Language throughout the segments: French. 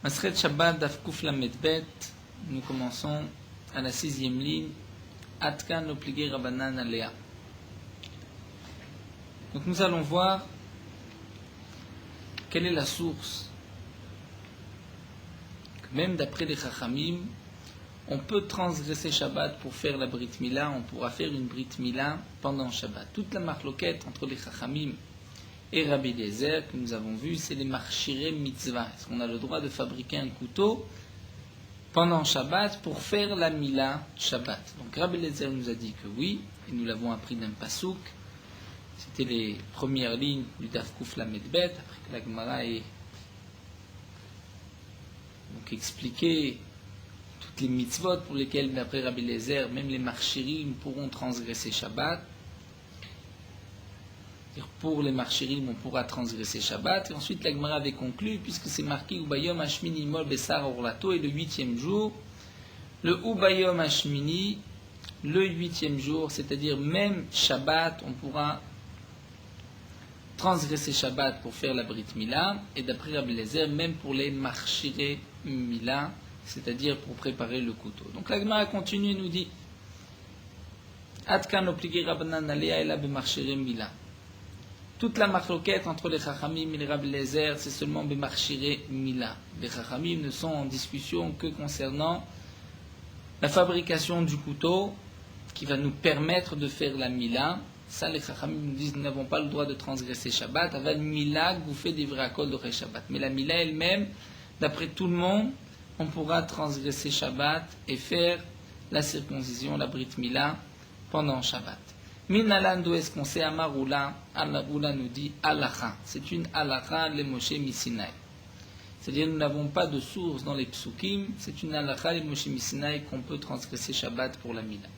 Masret Shabbat Daf Kuf Lamed Bet. Nous commençons à la 6e ligne. Atkan Opligé Rabbanan Alea. Donc nous allons voir quelle est la source. Même d'après les Chachamim, on peut transgresser Shabbat pour faire la Brit Mila. On pourra faire une Brit Mila pendant Shabbat. Toute la marloquette entre les Chachamim et Rabbi Eliezer que nous avons vu, c'est les marchiré mitzvah. Est-ce qu'on a le droit de fabriquer un couteau pendant Shabbat pour faire la Mila Shabbat? Donc Rabbi Eliezer nous a dit que oui, et nous l'avons appris d'un pasouk. C'était les premières lignes du Daf Kuf Lamed Bet, après que la Gemara ait donc expliqué toutes les mitzvot pour lesquelles, d'après Rabbi Eliezer, même les marchirim pourront transgresser Shabbat. Pour les marchirim, on pourra transgresser Shabbat. Et ensuite, la Gemara avait conclu, puisque c'est marqué Ubayom Hashmini Mol Bessar Orlato, et le 8e jour, le Ubayom Hashmini, le 8e jour, c'est-à-dire même Shabbat, on pourra transgresser Shabbat pour faire la Brit Mila, et d'après Rabbi Eliezer, même pour les marchiré Mila, c'est-à-dire pour préparer le couteau. Donc la Gemara continue et nous dit Atkan Opligé Rabbanan Alea Ela Bemarchiré Mila. Toute la marloquette entre les Chachamim et les Rabbi Eliezer, c'est seulement Bemarchiré Mila. Les Chachamim ne sont en discussion que concernant la fabrication du couteau qui va nous permettre de faire la Mila. Ça, les Chachamim nous disent nous n'avons pas le droit de transgresser Shabbat. Aval Mila, vous faites des vrakol de Shabbat. Mais la Mila elle-même, d'après tout le monde, on pourra transgresser Shabbat et faire la circoncision, la Brit Mila, pendant Shabbat. Minalan, d'où est-ce qu'on sait Amaroula? Amaroula nous dit Alacha. C'est une Alacha le Moshe Misinaï. C'est-à-dire nous n'avons pas de source dans les psukim. C'est une Alacha le Moshe Misinaï qu'on peut transgresser Shabbat pour la Mila.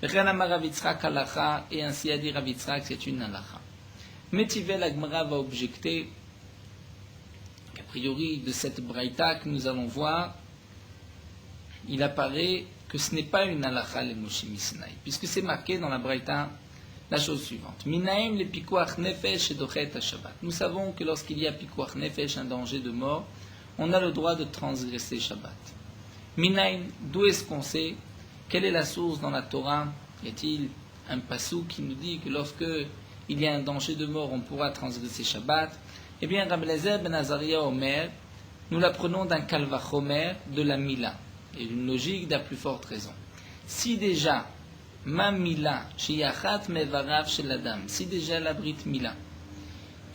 Rien Amar Rav Yitzchak Alacha, et ainsi a dit Rav Yitzchak, c'est une Alacha. Metivel Agmara va objecter qu'a priori de cette braïta que nous allons voir, il apparaît que ce n'est pas une Alacha le Moshe Misinaï, puisque c'est marqué dans la braïta la chose suivante. Minaim le pikuach nefesh et dochet Shabbat. Nous savons que lorsqu'il y a pikuach nefesh, un danger de mort, on a le droit de transgresser Shabbat. Minaim, d'où est-ce qu'on sait? Quelle est la source dans la Torah? Y a-t-il un passouk qui nous dit que lorsque il y a un danger de mort, on pourra transgresser Shabbat? Eh bien, Rabbi Eliezer ben Azariah Omer, nous l'apprenons d'un Kalvachomer de la Mila, et d'une logique d'à plus forte raison. Si déjà ma Mila, Shiyachat Mevarav Shel Adam, si déjà la Brit Mila,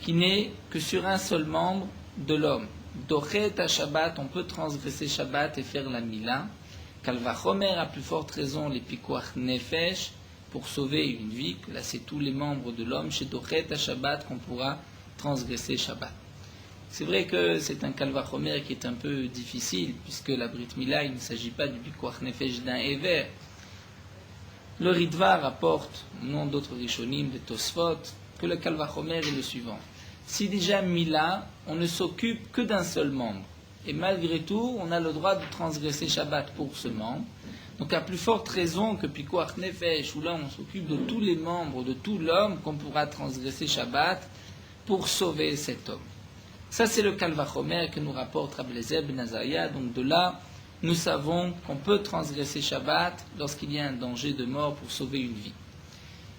qui n'est que sur un seul membre de l'homme, Dochet à Shabbat, on peut transgresser Shabbat et faire la Mila. Kalvachomer à plus forte raison les Pikuach Nefesh pour sauver une vie, que là c'est tous les membres de l'homme, chez Dochet à Shabbat qu'on pourra transgresser Shabbat. C'est vrai que c'est un Kalvachomer qui est un peu difficile, puisque la Brit Mila, il ne s'agit pas du Pikuach Nefesh d'un Ever. Le Ritva rapporte, au nom d'autres Rishonim, de Tosfot, que le Kalvachomer est le suivant. Si déjà Mila, on ne s'occupe que d'un seul membre, et malgré tout, on a le droit de transgresser Shabbat pour ce membre. Donc à plus forte raison que Pikuach Nefesh, où là on s'occupe de tous les membres, de tout l'homme, qu'on pourra transgresser Shabbat pour sauver cet homme. Ça c'est le Kalvachomer que nous rapporte Rabbi Eliezer ben Azariah. Donc de là, nous savons qu'on peut transgresser Shabbat lorsqu'il y a un danger de mort pour sauver une vie.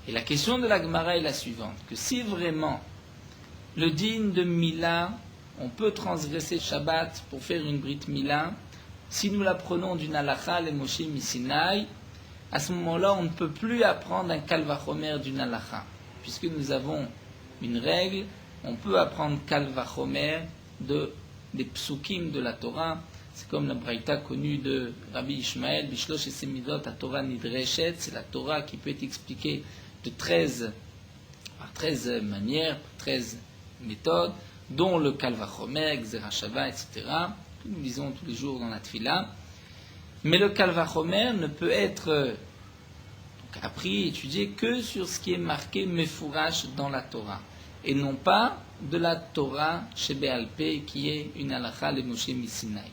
Et la question de la Gemara est la suivante, que si vraiment le din de Mila, on peut transgresser Shabbat pour faire une Brit Mila, si nous l'apprenons d'une Alacha le Moshe Misinaï, à ce moment-là, on ne peut plus apprendre un Kalvachomer d'une Alacha, puisque nous avons une règle, on peut apprendre Kalvachomer des psukim de la Torah. C'est comme la braïta connue de Rabbi Ishmael, Bishlosh et Semidot, la Torah Nidreshet, c'est la Torah qui peut être expliquée par 13 manières, par 13 méthodes, dont le Kalvachomer, Xerashava, etc., que nous lisons tous les jours dans la Tfila. Mais le Kalvachomer ne peut être appris et étudié que sur ce qui est marqué Mefourash dans la Torah, et non pas de la Torah chez Béalpé, qui est une Alacha le Moshe Misinaï.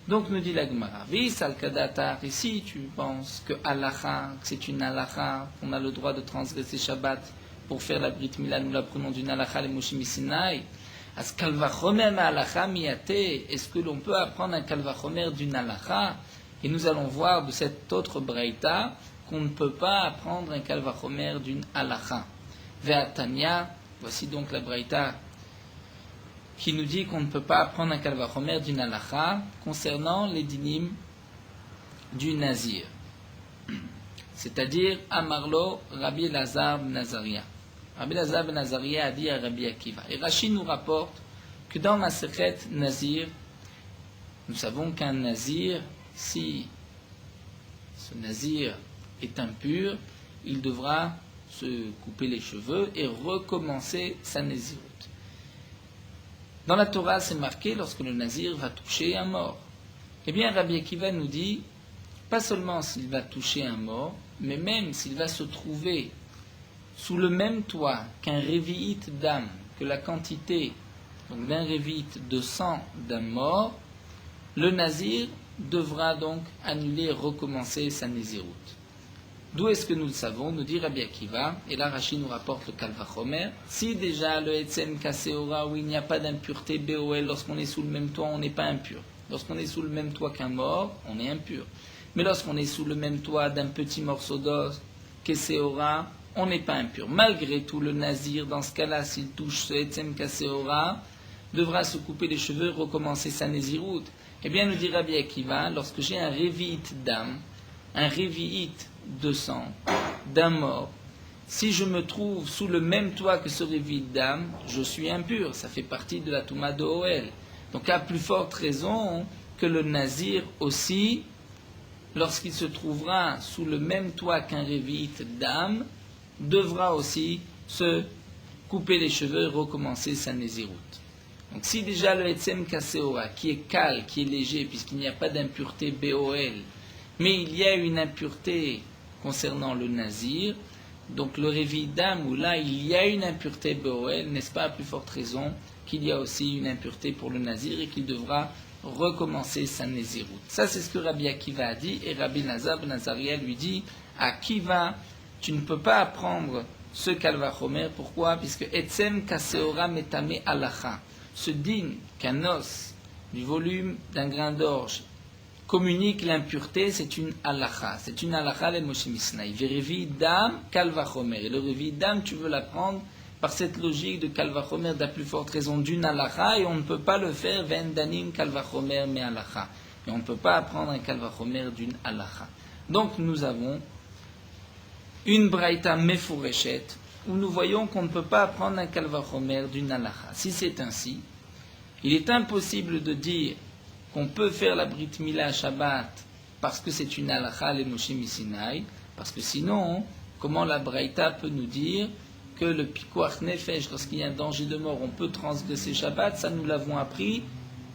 Donc nous dit la Gemara, Vis al-Kadatar, ici tu penses que Alacha, que c'est une Alacha, qu'on a le droit de transgresser Shabbat pour faire la Brit Mila, nous l'apprenons d'une Alacha le Moshe Misinaï. As kalvachomer ma'alacha miyate, est-ce que l'on peut apprendre un kalvachomer d'une halacha? Et nous allons voir de cette autre braïta qu'on ne peut pas apprendre un kalvachomer d'une halacha. Ve'atanya, voici donc la braïta qui nous dit qu'on ne peut pas apprendre un kalvachomer d'une halacha concernant les dinim du nazir. C'est-à-dire, Amarlo, Rabbi Elazar ben Azaria. Rabbi Elazar ben Azaria a dit à Rabbi Akiva. Et Rashi nous rapporte que dans la Masechet Nazir, nous savons qu'un nazir, si ce nazir est impur, il devra se couper les cheveux et recommencer sa naziroute. Dans la Torah, c'est marqué lorsque le nazir va toucher un mort. Eh bien, Rabbi Akiva nous dit, pas seulement s'il va toucher un mort, mais même s'il va se trouver sous le même toit qu'un révi'ite d'âme, que la quantité donc d'un révi'ite de sang d'un mort, le nazir devra donc annuler et recommencer sa naziroute. D'où est-ce que nous le savons? Nous dit Rabbi Akiva, et là Rashi nous rapporte le kalvachomer, si déjà le etzem kaseora, où il n'y a pas d'impureté BOL, lorsqu'on est sous le même toit, on n'est pas impur. Lorsqu'on est sous le même toit qu'un mort, on est impur. Mais lorsqu'on est sous le même toit d'un petit morceau d'os, keseora, on n'est pas impur. Malgré tout, le nazir, dans ce cas-là, s'il touche ce etzem kaseora, devra se couper les cheveux et recommencer sa naziroute. Eh bien, nous dit Rabbi Akiva, lorsque j'ai un révi'ite d'âme, un révi'ite de sang, d'un mort, si je me trouve sous le même toit que ce révi'ite d'âme, je suis impur. Ça fait partie de la Touma de Ohel. Donc, à plus forte raison que le nazir aussi, lorsqu'il se trouvera sous le même toit qu'un révi'ite d'âme, devra aussi se couper les cheveux et recommencer sa naziroute. Donc si déjà le etzem kaseora, qui est cal, qui est léger, puisqu'il n'y a pas d'impureté BOL, mais il y a une impureté concernant le nazir, donc le révi'ite d'âme, où là il y a une impureté BOL, n'est-ce pas à plus forte raison qu'il y a aussi une impureté pour le nazir et qu'il devra recommencer sa naziroute. Ça c'est ce que Rabbi Akiva a dit, et Rabbi Elazar ben Azaria lui dit, Akiva, tu ne peux pas apprendre ce kalvachomer, pourquoi? Puisque etzem kaseora metame halacha, ce din qu'un os du volume d'un grain d'orge communique l'impureté, c'est une halacha. C'est une halacha le Moshe Misnaï. Verevi'ite d'âme, kalvachomer. Et le révi'ite d'âme, tu veux l'apprendre par cette logique de kalvachomer de la plus forte raison d'une halacha, et on ne peut pas le faire vendanim kalvachomer me halacha. Et on ne peut pas apprendre un kalvachomer d'une halacha. Donc nous avons une braïta mefureshet, où nous voyons qu'on ne peut pas apprendre un kalvachomer d'une halacha. Si c'est ainsi, il est impossible de dire qu'on peut faire la brit mila Shabbat parce que c'est une halacha le Moshe Misinaï, parce que sinon, comment la braïta peut nous dire que le pikuach nefesh, lorsqu'il y a un danger de mort, on peut transgresser Shabbat? Ça, nous l'avons appris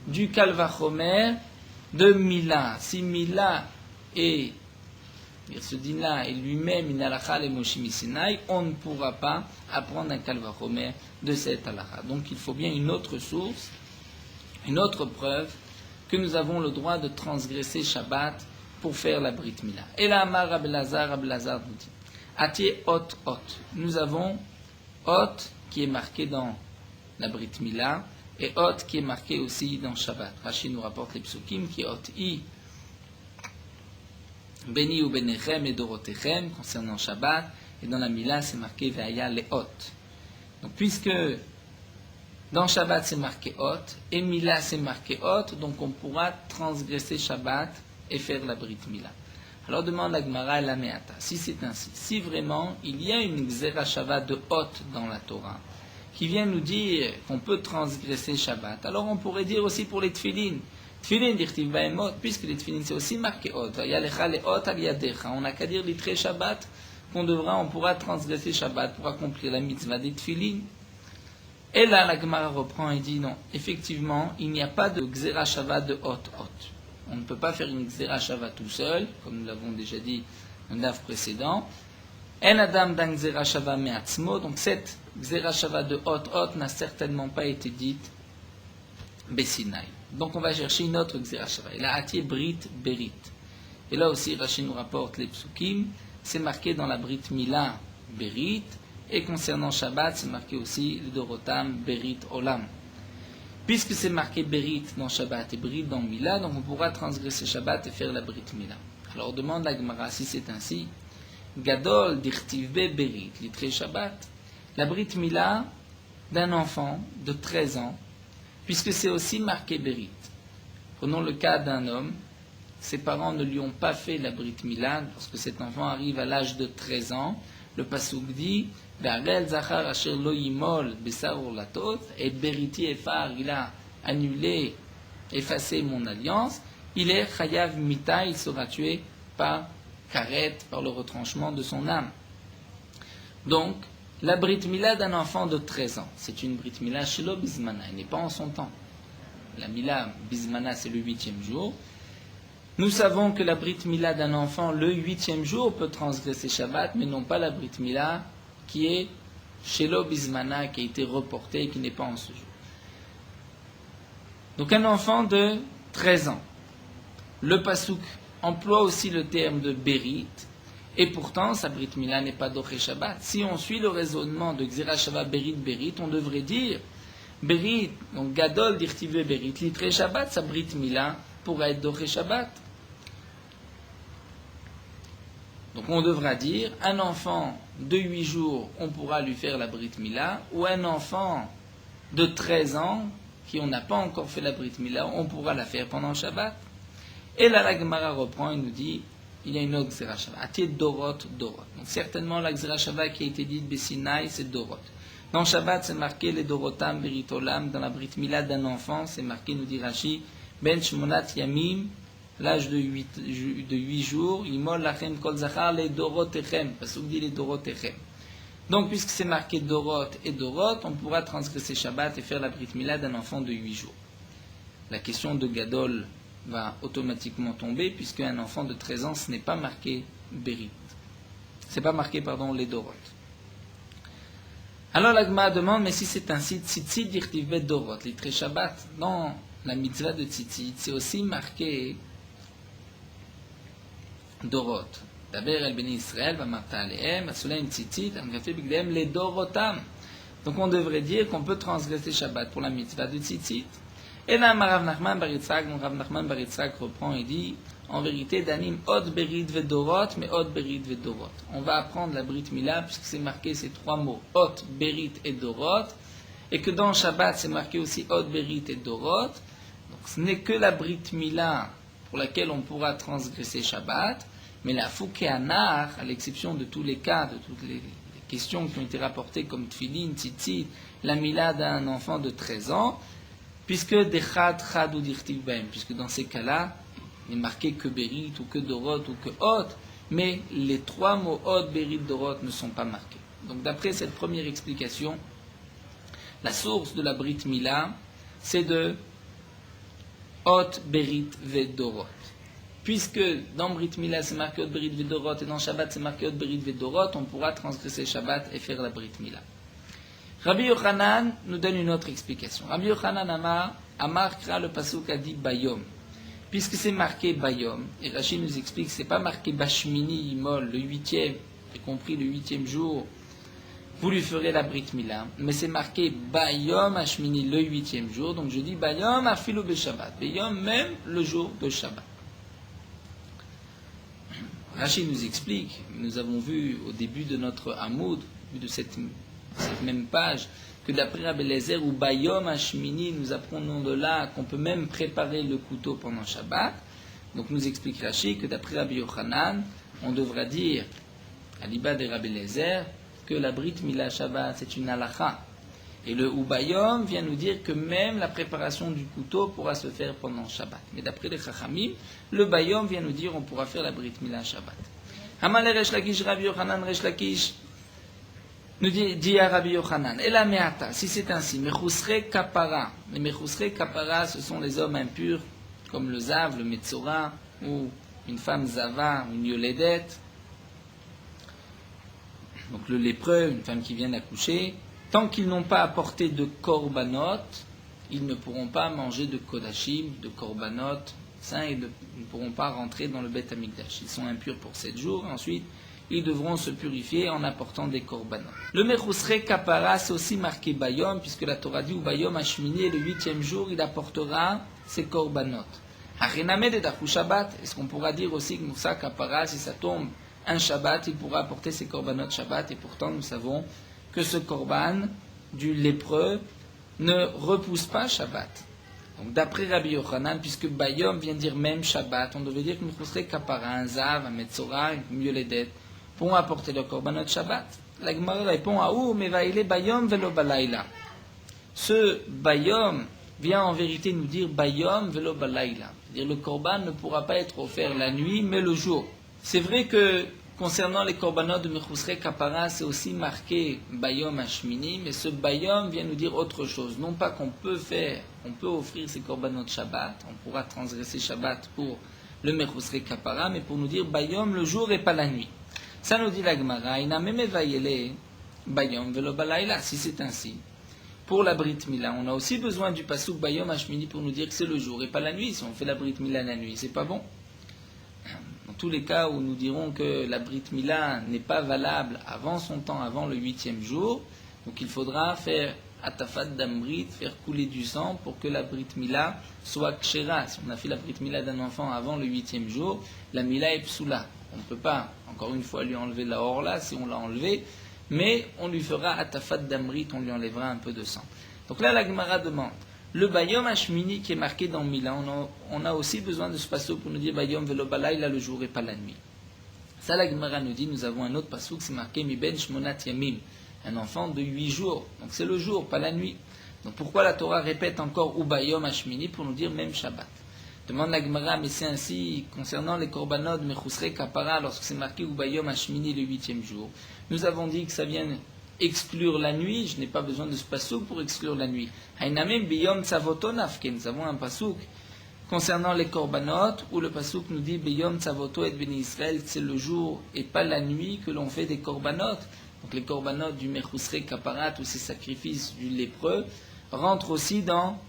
du kalvachomer de Mila. Si Mila est ce din-là est lui-même une halakha le Moshe Misinaï, on ne pourra pas apprendre un kalvachomer de cette halakha. Donc il faut bien une autre source, une autre preuve que nous avons le droit de transgresser Shabbat pour faire la Brit Mila. Et là, Amar Rabbi Elazar nous dit, Atié Ot Ot. Nous avons Ot qui est marqué dans la Brit Mila et Ot qui est marqué aussi dans Shabbat. Rashi nous rapporte les psukim qui est Ot I. Beni ou Benechem et Dorotechem, concernant Shabbat, et dans la Mila, c'est marqué Ve'aya Le'ot. Donc, puisque dans Shabbat, c'est marqué Hot, et Mila, c'est marqué Hot, donc on pourra transgresser Shabbat et faire la Brit Mila. Alors, demande la Gemara et la Meata, si c'est ainsi, si vraiment il y a une Xera Shabbat de Hot dans la Torah, qui vient nous dire qu'on peut transgresser Shabbat, alors on pourrait dire aussi pour les Tfilin, Tfilin dirtiv baemot, puisque les Tfilin c'est aussi marqué Hot. Yalecha le Hot al yadecha. On n'a qu'à dire l'itré Shabbat on pourra transgresser Shabbat pour accomplir la mitzvah des Tfilin. Et là, la Gemara reprend et dit non, effectivement, il n'y a pas de Xera Shabbat de Hot. On ne peut pas faire une Xera Shabbat tout seul, comme nous l'avons déjà dit dans le DAF précédent. En Adam dan Xera Shabbat me'atzmo, donc cette Xera Shabbat de Hot n'a certainement pas été dite Besinaï. Donc on va chercher une autre Xera Shabbat. Il a Atié Brit Berit. Et là aussi, Rashi nous rapporte les psukim. C'est marqué dans la Brit Mila Berit. Et concernant Shabbat, c'est marqué aussi le Dorotam Berit Olam. Puisque c'est marqué Berit dans Shabbat et Berit dans Mila, donc on pourra transgresser Shabbat et faire la Brit Mila. Alors on demande à Gemara si c'est ainsi. Gadol dirtivbe Berit, litre Shabbat. La Brit Mila d'un enfant de 13 ans, puisque c'est aussi marqué Berit. Prenons le cas d'un homme, ses parents ne lui ont pas fait la Brit Mila, lorsque cet enfant arrive à l'âge de 13 ans, le Pasuk dit Be'arel Zachar Asher Lo Yimol Besar Latot, et Beriti Efar, il a annulé, effacé mon alliance, il est Chayav Mita, il sera tué par Karet, par le retranchement de son âme. Donc, la Brit Mila d'un enfant de 13 ans, c'est une Brit Mila Shelo Bismana, elle n'est pas en son temps. La Mila Bismana, c'est le 8e jour. Nous savons que la Brit Mila d'un enfant, le 8e jour, peut transgresser Shabbat, mais non pas la Brit Mila qui est Shelo Bismana, qui a été reportée et qui n'est pas en ce jour. Donc un enfant de 13 ans. Le Pasuk emploie aussi le terme de Berit, et pourtant sa Brit Mila n'est pas Doché Shabbat. Si on suit le raisonnement de Xera Shabbat Berit Berit, on devrait dire Berit, donc Gadol d'Irtive Berit, Litre Shabbat, sa Brit Mila pourra être Doché Shabbat. Donc on devra dire, un enfant de 8 jours, on pourra lui faire la Brit Mila, ou un enfant de 13 ans, qui on n'a pas encore fait la Brit Mila, on pourra la faire pendant Shabbat. Et là, la Gemara reprend et nous dit, il y a une autre Xera Shabbat, Até Dorot, Dorot. Donc certainement la Xera Shabbat qui a été dite Bessinaï, c'est Dorot. Dans Shabbat, c'est marqué les Dorotam, Beritolam, dans la Brit Mila d'un enfant, c'est marqué, nous dit Rashi, Ben Shmonat Yamim, l'âge de 8 jours, Imol Lachem Kol Zachar, les Dorotechem, parce qu'on dit les Dorotechem. Donc, puisque c'est marqué Dorot et Dorot, on pourra transgresser Shabbat et faire la Brit Mila d'un enfant de 8 jours. La question de Gadol va automatiquement tomber, puisque un enfant de 13 ans, ce n'est pas marqué Berit. C'est pas marqué, les Dorot. Alors, la Gemara demande, mais si c'est ainsi, Tzitzit dirtivbe Dorot, litre Shabbat, dans la mitzvah de Tzitzit, c'est aussi marqué Dorot. D'abord, el Beni Israël va marta alehem, asulaim tzitzit, amgafe bigdem les Dorotam. Donc on devrait dire qu'on peut transgresser Shabbat pour la mitzvah de tzitzit. Et là, Rav Nachman bar Yitzhak, donc Rav Nachman bar Yitzhak reprend et dit, en vérité, Danim od berit vedorot, mais od berit vedorot. On va apprendre la Brit Mila, puisque c'est marqué ces trois mots, od, berit et dorot, et que dans Shabbat, c'est marqué aussi od, berit et dorot. Donc ce n'est que la Brit Mila pour laquelle on pourra transgresser Shabbat, mais la Foukéanar, à l'exception de tous les cas, de toutes les questions qui ont été rapportées comme Tfilin, Tzitzit, la Mila d'un enfant de 13 ans, puisque Dechad, Chad ou Dirtiv Baem, puisque dans ces cas-là, il n'est marqué que Berit ou que Dorot ou que Hot, mais les trois mots Hot, Berit, Dorot ne sont pas marqués. Donc d'après cette première explication, la source de la Brit Mila, c'est de Hot, Berit, Vedorot. Puisque dans Brit Mila c'est marqué Hot, Berit, Vedorot, et dans Shabbat c'est marqué Hot, Berit, Vedorot, on pourra transgresser Shabbat et faire la Brit Mila. Rabbi Yochanan nous donne une autre explication. Rabbi Yochanan Amar Kra, le pasuk a dit Bayom. Puisque c'est marqué Bayom, et Rachid nous explique que ce n'est pas marqué Bashmini Imol, le 8e, y compris le 8e jour, vous lui ferez la Brit Mila, mais c'est marqué Bayom Ashmini, le 8e jour, donc je dis Bayom Afilu Beshabbat, Bayom même le jour de Shabbat. Rachid nous explique, nous avons vu au début de notre Hamoud, de cette même page, que d'après Rabbi Eliezer ou Bayom Hashmini, nous apprenons de là qu'on peut même préparer le couteau pendant Shabbat. Donc nous explique Rachid que d'après Rabbi Yochanan, on devra dire à l'Iba de Rabbi Eliezer que la Brit Mila Shabbat c'est une halakha. Et le Ubayom vient nous dire que même la préparation du couteau pourra se faire pendant Shabbat. Mais d'après les Chachamim, le Bayom vient nous dire qu'on pourra faire la Brit Mila Shabbat. Hamal Resh Lakish, Rabbi Yochanan Resh Lakish nous dit à Rabbi Yochanan, et la meata, si c'est ainsi, Mechusre Kapara. Les Mechusre Kapara, ce sont les hommes impurs, comme le Zav, le Metzora, ou une femme Zava, une Yoledet. Donc le lépreux, une femme qui vient d'accoucher. Tant qu'ils n'ont pas apporté de korbanot, ils ne pourront pas manger de kodashim, de korbanot, saints, et ne pourront pas rentrer dans le Beth Amikdash. Ils sont impurs pour 7 jours, ensuite ils devront se purifier en apportant des korbanot. Le Mechusre Kapara, c'est aussi marqué Bayom, puisque la Torah dit, ou Bayom Hashmini, le 8e jour, il apportera ses korbanot. Hariname de Dachu Shabbat, est-ce qu'on pourra dire aussi que Moussa Kapara, si ça tombe un Shabbat, il pourra apporter ses korbanot Shabbat, et pourtant nous savons que ce korban du lépreux ne repousse pas Shabbat. Donc d'après Rabbi Yochanan, puisque Bayom vient dire même Shabbat, on devait dire que Mechusre Kapara, un Zav, un Metzora, mieux les dettes, pourront apporter leur korbanot Shabbat. La Gemara répond à où, mais va il est Bayom velo balayla. Ce Bayom vient en vérité nous dire Bayom velo balayla. C'est-à-dire le korban ne pourra pas être offert la nuit, mais le jour. C'est vrai que concernant les korbanot de Mechusre Kapara, c'est aussi marqué Bayom Hashmini, mais ce Bayom vient nous dire autre chose. Non pas qu'on peut offrir ces korbanot Shabbat, on pourra transgresser Shabbat pour le Mechusre Kapara, mais pour nous dire Bayom le jour et pas la nuit. Ça nous dit la Gemara, il n'a même évaillé Bayom velo balayla, si c'est ainsi. Pour la Brit Mila, on a aussi besoin du pasuk Bayom Hashmini pour nous dire que c'est le jour et pas la nuit. Si on fait la Brit Mila la nuit, c'est pas bon. Dans tous les cas où nous dirons que la Brit Mila n'est pas valable avant son temps, avant le 8e jour, donc il faudra faire Atafat d'Amrit, faire couler du sang pour que la Brit Mila soit Kshera. Si on a fait la Brit Mila d'un enfant avant le 8e jour, la Mila est Psoula. On ne peut pas, encore une fois, lui enlever la Orla si on l'a enlevé, mais on lui fera Atafat d'Amrit, on lui enlèvera un peu de sang. Donc là, la Gemara demande, le Bayom Hashmini qui est marqué dans Mila, on a aussi besoin de ce passouk pour nous dire Bayom velo balayla le jour et pas la nuit. Ça, la Gemara nous dit, nous avons un autre passouk, c'est marqué Miben Shmonat Yamim, un enfant de 8 jours. Donc c'est le jour, pas la nuit. Donc pourquoi la Torah répète encore ou Bayom Hashmini pour nous dire même Shabbat? Demande la Gemara, mais c'est ainsi concernant les korbanot Mechusre Kapara, lorsque c'est marqué ou Bayom Hashmini le 8e jour. Nous avons dit que ça vient exclure la nuit, je n'ai pas besoin de ce pasouk pour exclure la nuit. Hainamim biyom tzavoto nafke, nous avons un pasouk concernant les korbanot, où le pasouk nous dit biyom tzavoto et béni Israël, c'est le jour et pas la nuit que l'on fait des korbanot. Donc les korbanot du Mechusre Kapara, tous ces sacrifices du lépreux, rentrent aussi dans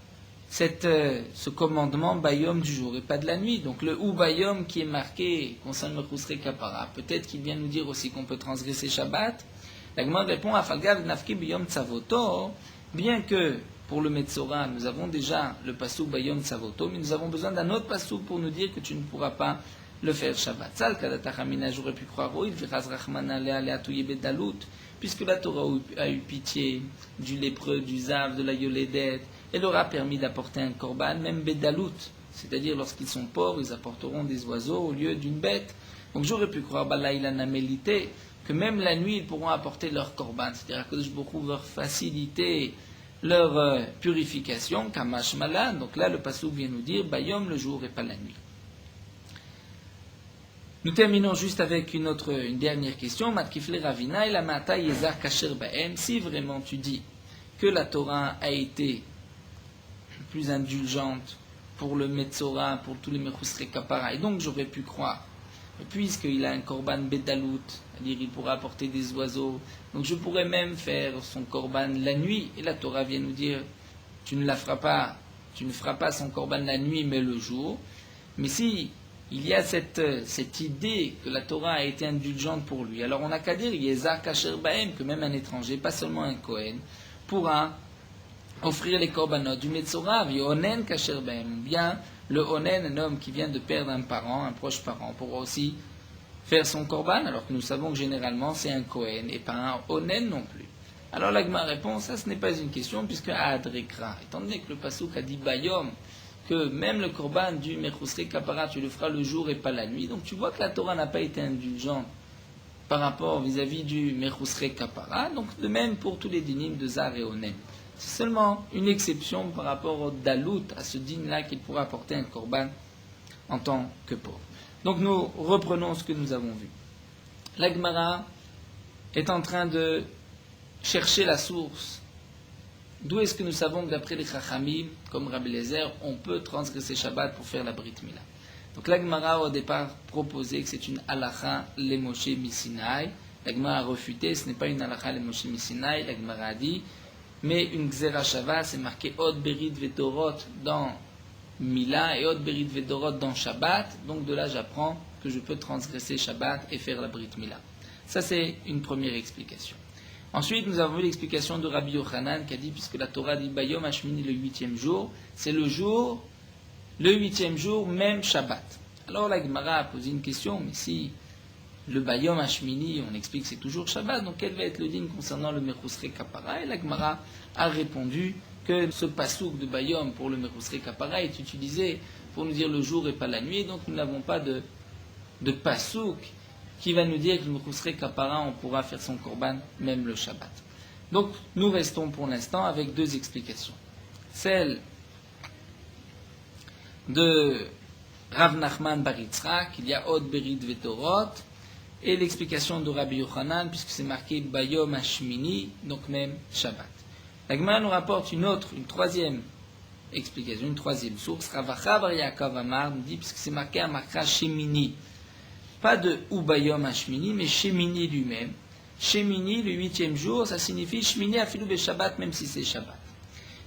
ce commandement Bayom du jour et pas de la nuit. Donc le ou Bayom qui est marqué concernant le Mechusre Kapara, peut-être qu'il vient nous dire aussi qu'on peut transgresser Shabbat. La Gemara répond à Falgav Nafki Bayom Tzavoto, bien que pour le Metzora, nous avons déjà le pasuk Bayom Tzavoto, mais nous avons besoin d'un autre pasuk pour nous dire que tu ne pourras pas le faire Shabbat. Sal Kadatachamina, j'aurais pu croire, oui, Viraz Rachmana Lea Bedalut, puisque la Torah a eu pitié du lépreux, du Zav, de la Yoledet, elle leur a permis d'apporter un korban, même Bedalut, c'est-à-dire lorsqu'ils sont pauvres, ils apporteront des oiseaux au lieu d'une bête. Donc j'aurais pu croire, Balaïla Namélité, que même la nuit, ils pourront apporter leur korban, c'est-à-dire que beaucoup leur faciliter leur purification, Kamash Malan. Donc là, le pasuk vient nous dire, Bayom le jour et pas la nuit. Nous terminons juste avec une dernière question. Matkifle Ravina, la Mata Yezar Kasher Baem. Si vraiment tu dis que la Torah a été plus indulgente pour le Metzora, pour tous les Mechusre Kapara, et donc j'aurais pu croire, puisqu'il a un korban Bedalout, c'est-à-dire il pourra apporter des oiseaux, donc je pourrais même faire son korban la nuit, et la Torah vient nous dire, tu ne feras pas son korban la nuit, mais le jour. Mais si il y a cette idée que la Torah a été indulgente pour lui, alors on n'a qu'à dire, Yezar Kasher Baem, que même un étranger, pas seulement un Kohen, pourra offrir les korbanot du Metzora, Onen Kasher Baem, bien le Onen, un homme qui vient de perdre un parent, un proche parent, pourra aussi faire son korban, alors que nous savons que généralement c'est un Kohen et pas un Onen non plus. Alors la Gemara répond, ça ce n'est pas une question, puisque Adrekra, étant donné que le pasuk a dit Bayom, que même le korban du Mechusre Kapara, tu le feras le jour et pas la nuit, donc tu vois que la Torah n'a pas été indulgente par rapport vis-à-vis du Mechusre Kapara, donc de même pour tous les dynim de Zar et Onen. C'est seulement une exception par rapport au Dalout, à ce dîme-là qu'il pourra apporter un korban en tant que pauvre. Donc nous reprenons ce que nous avons vu. La Gemara est en train de chercher la source. D'où est-ce que nous savons que d'après les Chachamim, comme Rabbi Eliezer, on peut transgresser Shabbat pour faire la Brit Mila. Donc la Gemara au départ proposait que c'est une halacha le Moshe Misinaï. La Gemara a refuté, ce n'est pas une halacha le Moshe Misinaï. La Gemara a dit, mais une Gzera Shava, c'est marqué Od Berit Vedorot dans Mila et Od Berit Vedorot dans Shabbat. Donc de là j'apprends que je peux transgresser Shabbat et faire la Brit Mila. Ça, c'est une première explication. Ensuite, nous avons vu l'explication de Rabbi Yochanan qui a dit, puisque la Torah dit Bayom Hashmini le 8e jour, c'est le 8e jour, même Shabbat. Alors la Gemara a posé une question, mais si le Bayom Hashmini, on explique que c'est toujours Shabbat, donc quel va être le din concernant le Mechusrei Kapara? Et la Gemara a répondu que ce pasouk de Bayom pour le Mechusrei Kapara est utilisé pour nous dire le jour et pas la nuit, donc nous n'avons pas de pasouk qui va nous dire que le Mechusrei Kapara, on pourra faire son korban même le Shabbat. Donc nous restons pour l'instant avec deux explications. Celle de Rav Nachman bar Yitzchak, il y a Od Berit Vetorot, et l'explication de Rabbi Yochanan, puisque c'est marqué Bayom Hashmini, donc même Shabbat. La Gemara nous rapporte une troisième explication, une troisième source. Rav Acha bar Yaakov Amar nous dit, puisque c'est marqué Amakra Shemini, pas de Ubayom Hashmini, mais Shemini lui-même. Shemini, le 8e jour, ça signifie Shemini Afilou Be Shabbat, même si c'est Shabbat.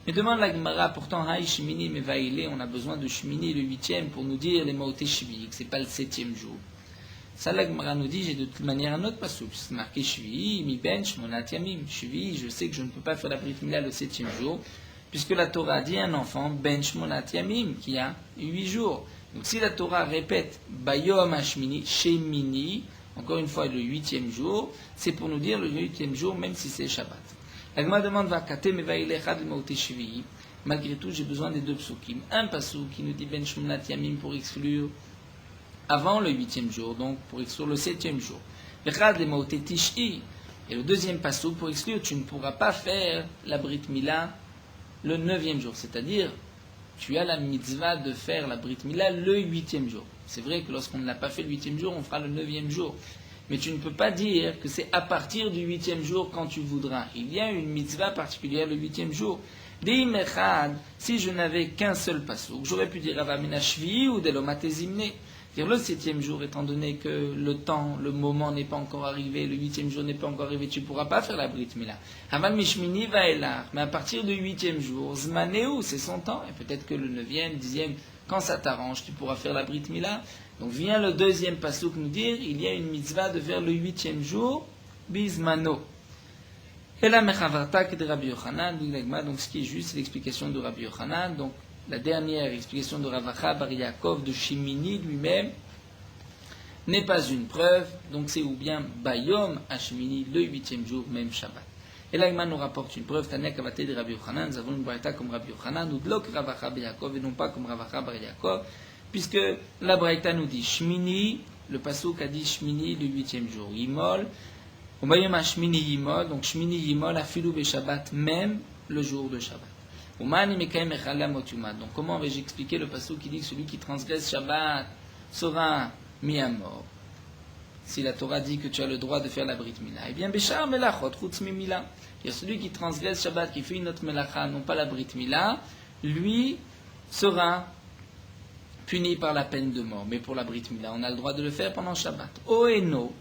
Mais demande la Gemara, pourtant, Haï Shemini Mevaïle, on a besoin de Shemini le 8e pour nous dire les Maoté Shvi, que c'est pas le 7e jour. Ça, la Gemara nous dit, j'ai de toute manière un autre passage, c'est marqué Shvi, Mi Ben Shmonat Yamim. Shvi, je sais que je ne peux pas faire la Brit Mila le 7e jour, puisque la Torah dit un enfant, Ben Shmonat Yamim, qui a 8 jours. Donc si la Torah répète Bayom Hashmini, Shemini, encore une fois le 8e jour, c'est pour nous dire le 8e jour, même si c'est Shabbat. La Gemara demande Vakate Mevaïlechad Maoté Shvi. Malgré tout, j'ai besoin des deux psukim. Un pasuk qui nous dit Ben Shmonat Yamim pour exclure avant le 8e jour, donc pour exclure le 7e jour. Echad Maoté Tish'i. Et le deuxième pasuk pour exclure, tu ne pourras pas faire la Brit Mila le 9e jour, c'est-à-dire tu as la mitzvah de faire la Brit Mila le 8e jour. C'est vrai que lorsqu'on ne l'a pas fait le 8e jour, on fera le 9e jour. Mais tu ne peux pas dire que c'est à partir du 8e jour quand tu voudras. Il y a une mitzvah particulière le 8e jour. Deim echad, si je n'avais qu'un seul pasouk, j'aurais pu dire Avamina Shvi ou Delomate Zimne. Dire le 7e jour, étant donné que le moment n'est pas encore arrivé, le 8e jour n'est pas encore arrivé, tu ne pourras pas faire la Brit Mila. Aval Mishmini va elar, mais à partir du 8e jour, Zmaneu, c'est son temps, et peut-être que le 9e, 10e, quand ça t'arrange, tu pourras faire la Brit Mila. Donc vient le deuxième pasouk nous dire, il y a une mitzvah de faire le 8e jour, Bizmano. Et la Mechavarta que de Rabbi Yochanan, donc ce qui est juste, c'est l'explication de Rabbi Yochanan, donc la dernière explication de Rav Acha bar Yaakov de Shimini lui-même n'est pas une preuve, donc c'est ou bien Bayom Hashmini, le 8e jour, même Shabbat. Et là, nous rapporte une preuve, Tania Kavate de Rabbi Yochanan, nous avons une braïta comme Rabbi Yochanan, ou Dlok Rav Acha bar Yaakov, et non pas comme Rav Acha bar Yaakov, puisque la braïta nous dit Shmini, le pasuk a dit Shmini, le 8e jour, Yimol, ou Bayom Hashmini Yimol, donc Shmini Yimol, Afilou be Shabbat, même le jour de Shabbat. Donc comment vais-je expliquer le pasuk qui dit que celui qui transgresse Shabbat sera mis à mort? Si la Torah dit que tu as le droit de faire la Brit Mila, eh bien Béchar Melachot Chutz Mila. Celui qui transgresse Shabbat, qui fait une autre Melacha, non pas la Brit Mila, lui sera puni par la peine de mort. Mais pour la Brit Mila, on a le droit de le faire pendant Shabbat. Oeno,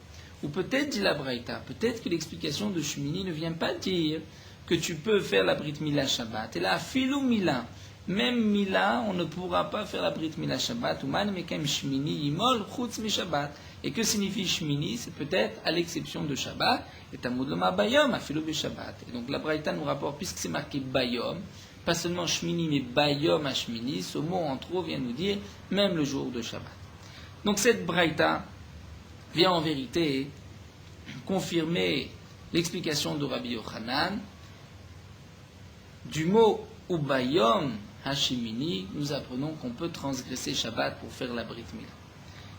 ou peut-être dit la Braïta, peut-être que l'explication de Shmini ne vient pas dire que tu peux faire la Brit Mila Shabbat. Et là, Filou Mila, même Mila, on ne pourra pas faire la Brit Mila Shabbat. Uman mekem Shmini Yimol Chutz mi Shabbat. Et que signifie Shmini? C'est peut-être à l'exception de Shabbat. Et Talmud Loma Bayom, Afilou be Shabbat. Et donc la Braïta nous rapporte, puisque c'est marqué Bayom, pas seulement Shmini, mais Bayom Hashmini, ce mot en trop vient nous dire même le jour de Shabbat. Donc cette Braïta vient en vérité confirmer l'explication de Rabbi Yochanan. Du mot Ubayom Hashimini, nous apprenons qu'on peut transgresser Shabbat pour faire la Brit Mila.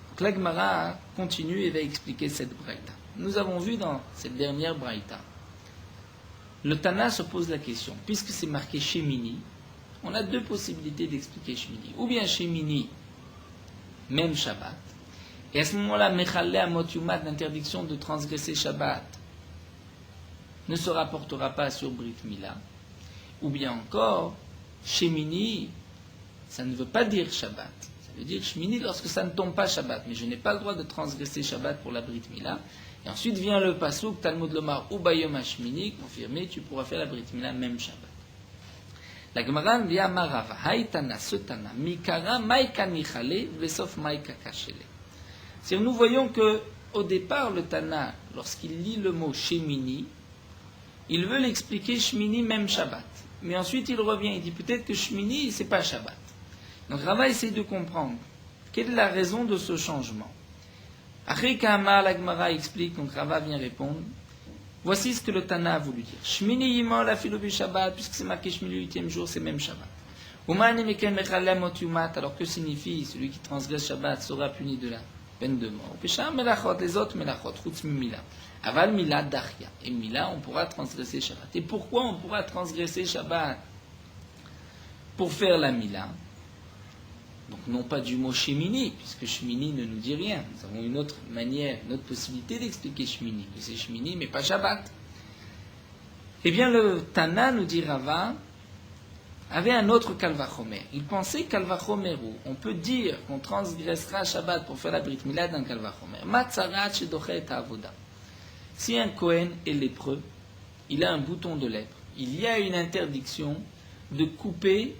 Donc la Gemara continue et va expliquer cette Braïta. Nous avons vu dans cette dernière Braïta, le Tana se pose la question, puisque c'est marqué Shemini, on a deux possibilités d'expliquer Shemini. Ou bien Shemini, même Shabbat, et à ce moment-là, Mechalé Amot Yumat, l'interdiction de transgresser Shabbat, ne se rapportera pas sur Brit Mila. Ou bien encore, Shemini, ça ne veut pas dire Shabbat. Ça veut dire Shemini lorsque ça ne tombe pas Shabbat. Mais je n'ai pas le droit de transgresser Shabbat pour la Brit Mila. Et ensuite vient le pasuk, Talmud Lomar, Ubayom Hashmini, confirmé, tu pourras faire la Brit Mila, même Shabbat. La Gemara vient Marava, Haïtana, Setana, Mikara, Maïka Nichale, Vesof Maïka Kachele. C'est-à-dire, nous voyons que, au départ, le Tana, lorsqu'il lit le mot Shemini, il veut l'expliquer Shemini même Shabbat. Mais ensuite il revient, il dit peut-être que Shemini c'est pas Shabbat. Donc Rava essaie de comprendre quelle est la raison de ce changement. Après qu'Amar la Gemara explique, donc Rava vient répondre. Voici ce que le Tana a voulu dire. Shmini yimon la filobi Shabbat, puisque c'est marqué Shmini le 8e jour, c'est même Shabbat. Umani meken mechalem ot yumat, alors que signifie celui qui transgresse Shabbat sera puni de la peine de mort. Pécham melachot, les autres melachot, chutz mila. Aval mila dachya. Et mila, on pourra transgresser Shabbat. Et pourquoi on pourra transgresser Shabbat? Pour faire la mila. Donc non pas du mot Shemini, puisque Shemini ne nous dit rien. Nous avons une autre manière, une autre possibilité d'expliquer Shemini, que c'est Shemini, mais pas Shabbat. Eh bien, le Tana, nous dit Rava, avait un autre Kalvachomer. Il pensait Kalvachomeru. On peut dire qu'on transgressera Shabbat pour faire la Brit Mila d'un Kalvachomer. Matzarat shedochet avoda. Si un Kohen est lépreux, il a un bouton de lèpre. Il y a une interdiction de couper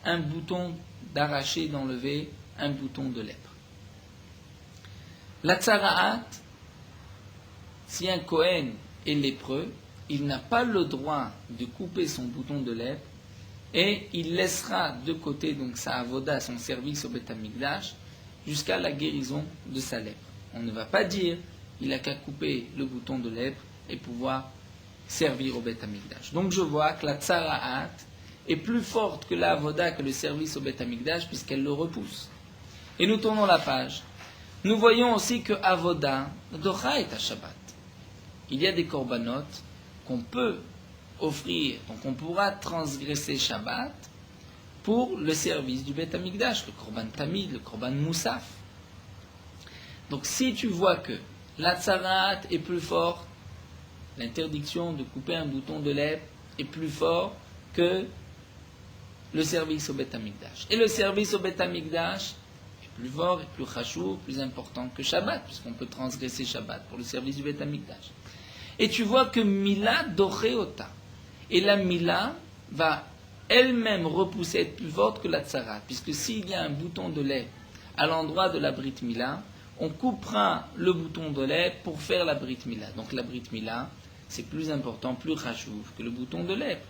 un bouton, d'arracher, d'enlever un bouton de lèpre. La tsara'at, si un Kohen est lépreux, il n'a pas le droit de couper son bouton de lèpre et il laissera de côté donc sa avoda, son service au Beth Amikdash, jusqu'à la guérison de sa lèpre. On ne va pas dire il n'a qu'à couper le bouton de lèpre et pouvoir servir au Beth Amikdash. Donc je vois que la tsara'at est plus forte que la avoda, que le service au Beth Amikdash, puisqu'elle le repousse. Et nous tournons la page. Nous voyons aussi que avoda docha est à Shabbat. Il y a des korbanot qu'on peut offrir, donc on pourra transgresser Shabbat pour le service du Beth Amikdash, le korban tamid, le korban moussaf. Donc si tu vois que la tsarat est plus forte, l'interdiction de couper un bouton de lèpre est plus fort que le service au Beth Amikdash. Et le service au Beth Amikdash est plus fort, est plus chashou, plus important que Shabbat, puisqu'on peut transgresser Shabbat pour le service du Beth Amikdash. Et tu vois que Mila docheota. Et la Mila va elle-même repousser, être plus forte que la Tsarat, puisque s'il y a un bouton de lait à l'endroit de la Brit Mila, on coupera le bouton de lait pour faire la Brit Mila. Donc la Brit Mila, c'est plus important, plus chashou que le bouton de lait.